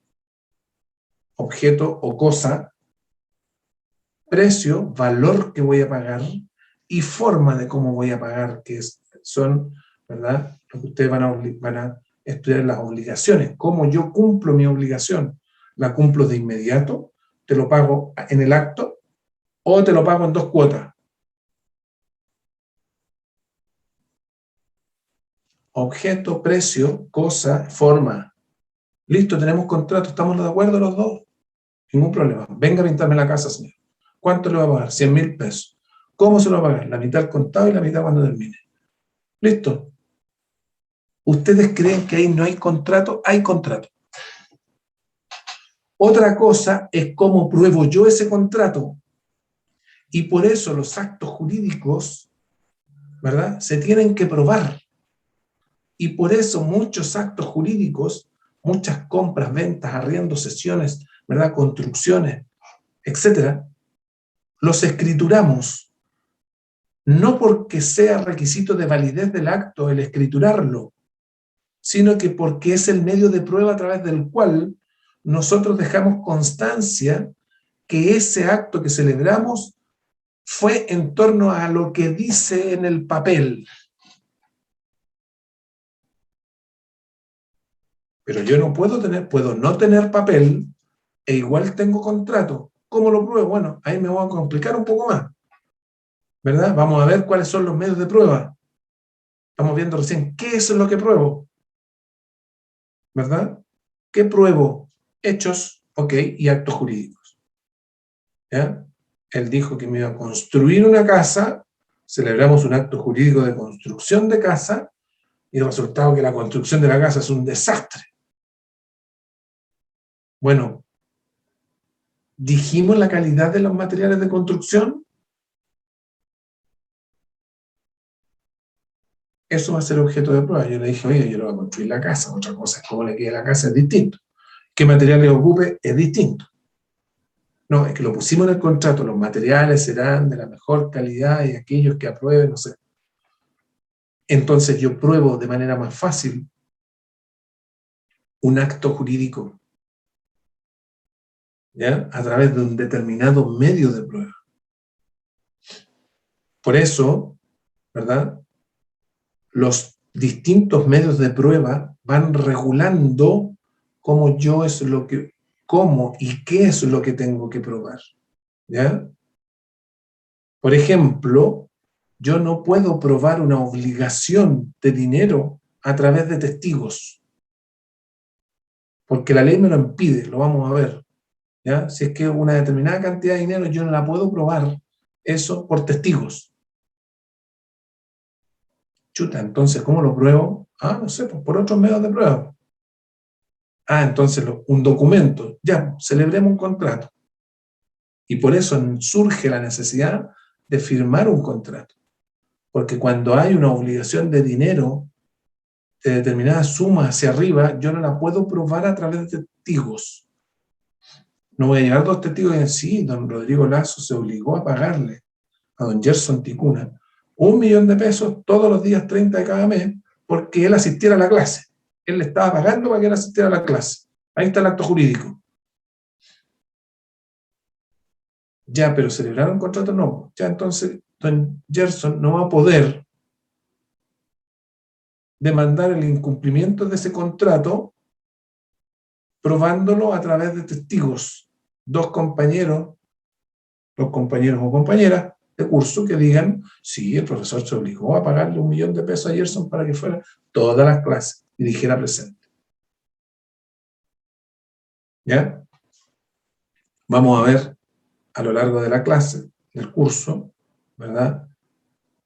objeto o cosa, precio, valor que voy a pagar y forma de cómo voy a pagar, que son, ¿verdad?, lo que ustedes van a estudiar en las obligaciones. Cómo yo cumplo mi obligación. ¿La cumplo de inmediato? ¿Te lo pago en el acto? ¿O te lo pago en 2 cuotas? Objeto, precio, cosa, forma. Listo, tenemos contrato, ¿estamos de acuerdo los dos? Ningún problema. Venga a pintarme la casa, señor. ¿Cuánto le va a pagar? 100.000 pesos. ¿Cómo se lo va a pagar? La mitad al contado y la mitad cuando termine. Listo. ¿Ustedes creen que ahí no hay contrato? Hay contrato. Otra cosa es cómo pruebo yo ese contrato. Y por eso los actos jurídicos, ¿verdad?, se tienen que probar. Y por eso muchos actos jurídicos, muchas compras, ventas, arriendos, cesiones, ¿verdad?, construcciones, etcétera, los escrituramos. No porque sea requisito de validez del acto el escriturarlo, sino que porque es el medio de prueba a través del cual nosotros dejamos constancia que ese acto que celebramos fue en torno a lo que dice en el papel. Pero yo no puedo no tener papel e igual tengo contrato. ¿Cómo lo pruebo? Bueno, ahí me voy a complicar un poco más, ¿verdad? Vamos a ver cuáles son los medios de prueba. Estamos viendo recién qué es lo que pruebo, ¿verdad? ¿Qué pruebo? Hechos, ok, y actos jurídicos. ¿Ya? Él dijo que me iba a construir una casa, celebramos un acto jurídico de construcción de casa, y el resultado es que la construcción de la casa es un desastre. Bueno, ¿dijimos la calidad de los materiales de construcción? eso va a ser objeto de prueba. Yo le dije, oye, yo le voy a construir la casa, otra cosa es cómo le quede la casa, es distinto. ¿Qué materiales ocupe? Es distinto. No, es que lo pusimos en el contrato, los materiales serán de la mejor calidad y aquellos que aprueben, no sé. Entonces yo pruebo de manera más fácil un acto jurídico, ¿ya? A través de un determinado medio de prueba. Por eso, ¿verdad? Los distintos medios de prueba van regulando cómo y qué es lo que tengo que probar, ¿ya? Por ejemplo, yo no puedo probar una obligación de dinero a través de testigos, porque la ley me lo impide, lo vamos a ver, ¿ya? Si es que una determinada cantidad de dinero yo no la puedo probar, eso por testigos. Chuta, entonces, ¿cómo lo pruebo? Ah, no sé, pues por otros medios de prueba. Ah, entonces un documento, ya, celebremos un contrato. Y por eso surge la necesidad de firmar un contrato. Porque cuando hay una obligación de dinero de determinada suma hacia arriba, yo no la puedo probar a través de testigos. No voy a llevar 2 testigos y decir, sí, don Rodrigo Lazo se obligó a pagarle a don Gerson Ticuna 1 millón de pesos todos los días 30 de cada mes porque él asistiera a la clase. Él le estaba pagando para que él asistiera a la clase. Ahí está el acto jurídico. Ya, pero celebrar un contrato no. Ya, entonces, don Gerson no va a poder demandar el incumplimiento de ese contrato probándolo a través de testigos. 2 compañeros o compañeras de curso que digan, sí, el profesor se obligó a pagarle 1 millón de pesos a Gerson para que fuera todas las clases y dijera presente. ¿Ya? Vamos a ver a lo largo de la clase, del curso, ¿verdad?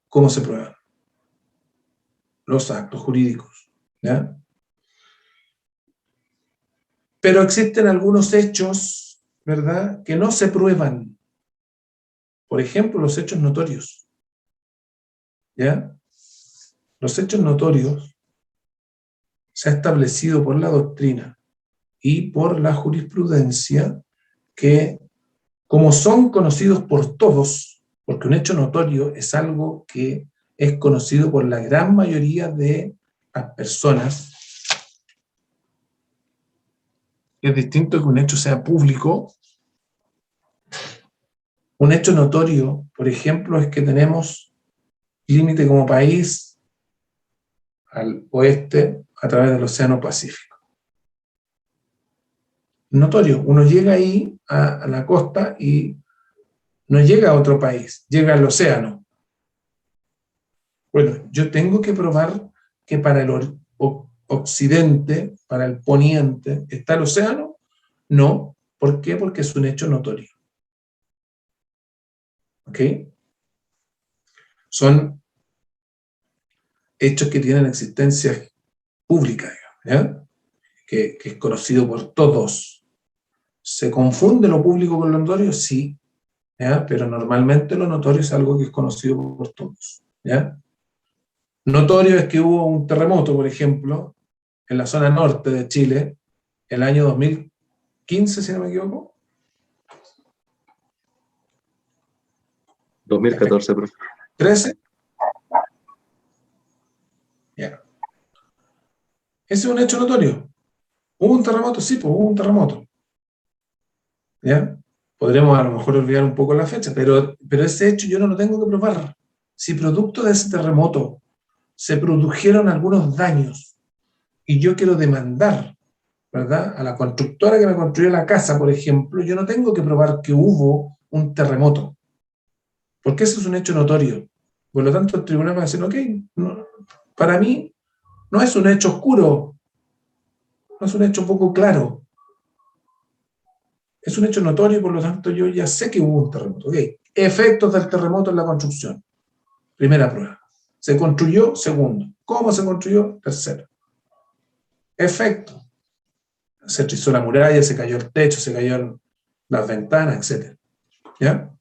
Cómo se prueban los actos jurídicos, ¿ya? Pero existen algunos hechos, ¿verdad?, que no se prueban. Por ejemplo, los hechos notorios, ¿ya? Los hechos notorios se ha establecido por la doctrina y por la jurisprudencia que, como son conocidos por todos, porque un hecho notorio es algo que es conocido por la gran mayoría de las personas, es distinto que un hecho sea público. Un hecho notorio, por ejemplo, es que tenemos límite como país al oeste a través del Océano Pacífico. Notorio, uno llega ahí a la costa y no llega a otro país, llega al océano. Bueno, yo tengo que probar que para el occidente, para el poniente, ¿está el océano? No. ¿Por qué? Porque es un hecho notorio. ¿Ok? Son hechos que tienen existencia pública, ¿ya? Que es conocido por todos. ¿Se confunde lo público con lo notorio? Sí, ¿ya? Pero normalmente lo notorio es algo que es conocido por todos, ¿ya? Notorio es que hubo un terremoto, por ejemplo, en la zona norte de Chile, el año 2015, si no me equivoco. 2014, profe. 13. Ya. Ese es un hecho notorio. ¿Hubo un terremoto? Sí, pues hubo un terremoto. ¿Ya? Podremos a lo mejor olvidar un poco la fecha, pero ese hecho yo no lo tengo que probar. Si producto de ese terremoto se produjeron algunos daños y yo quiero demandar, ¿verdad?, a la constructora que me construyó la casa, por ejemplo, yo no tengo que probar que hubo un terremoto, porque ese es un hecho notorio. Por lo tanto, el tribunal va a decir, ok, no, para mí no es un hecho oscuro, no es un hecho poco claro, es un hecho notorio y por lo tanto yo ya sé que hubo un terremoto. Okay. Efectos del terremoto en la construcción. Primera prueba. Se construyó, segundo. ¿Cómo se construyó? Tercero. Efecto. Se trizó la muralla, se cayó el techo, se cayeron las ventanas, etc. ¿Ya?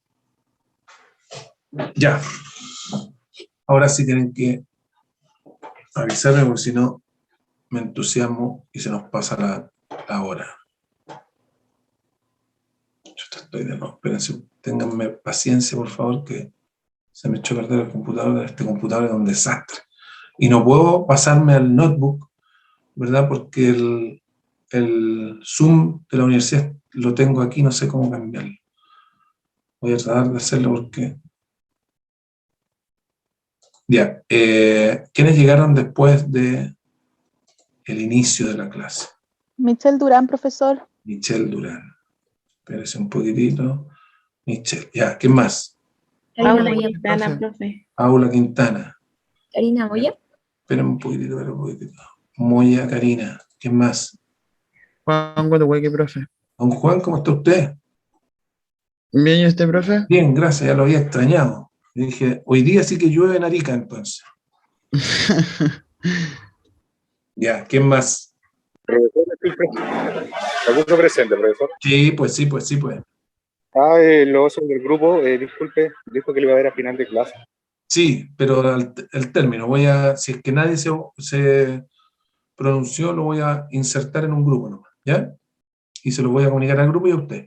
Ya. Ahora sí tienen que avisarme porque si no me entusiasmo y se nos pasa la hora. Yo estoy de nuevo, espérense, ténganme paciencia por favor, que se me echó a perder el computador. Este computador es un desastre. Y no puedo pasarme al notebook, ¿verdad? Porque el Zoom de la universidad lo tengo aquí, no sé cómo cambiarlo. Voy a tratar de hacerlo porque... Ya, ¿quiénes llegaron después de el inicio de la clase? Michelle Durán, profesor. Michelle Durán. Espérese un poquitito. Michelle, ya, ¿quién más? Paula Moya, Quintana, profe. profe. Paula Quintana. Karina Moya. Esperen un poquitito. Moya, Karina. ¿Quién más? Juan Guatuhueque, profe. Don Juan, ¿cómo está usted? Bien, ¿y usted, profe? Bien, gracias, ya lo había extrañado. Y dije, hoy día sí que llueve en Arica, entonces. Ya, ¿quién más? Profesor, ¿algún presente, profesor? Sí, pues. Lo otro del grupo, disculpe, dijo que le iba a ver a final de clase. Sí, pero el término, si es que nadie se pronunció, lo voy a insertar en un grupo nomás, ¿ya? Y se lo voy a comunicar al grupo y a usted.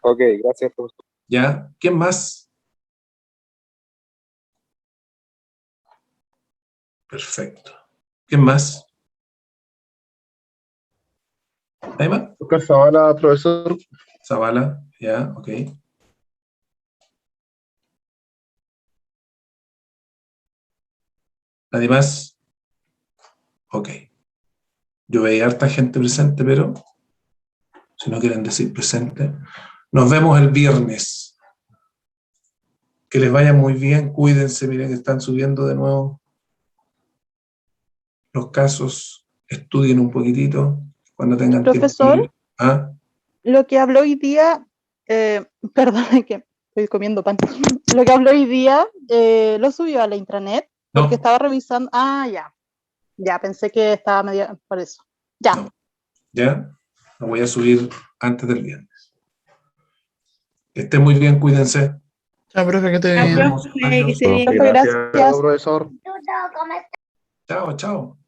Ok, gracias, profesor. ¿Ya? ¿Quién más? Perfecto. ¿Quién más? ¿Hay más? Oscar Zavala, profesor. Zavala, ya, ok. ¿Nadie más? Ok. Yo veía harta gente presente, pero si no quieren decir presente, nos vemos el viernes. Que les vaya muy bien, cuídense, miren que están subiendo de nuevo los casos, estudien un poquitito cuando tengan Profesor, tiempo. ¿Ah? lo que habló hoy día, perdón, que estoy comiendo pan. Lo que habló hoy día lo subió a la intranet porque No. estaba revisando. Ah, ya. Ya, pensé que estaba media por eso. Ya. No. ¿Ya? Lo voy a subir antes del viernes. Que estén muy bien, cuídense. Chao, profe, que esté Chao, bien. Nos vemos. profe, que Adiós. esté bien. Profe, Gracias, gracias. profesor. Chao, chao.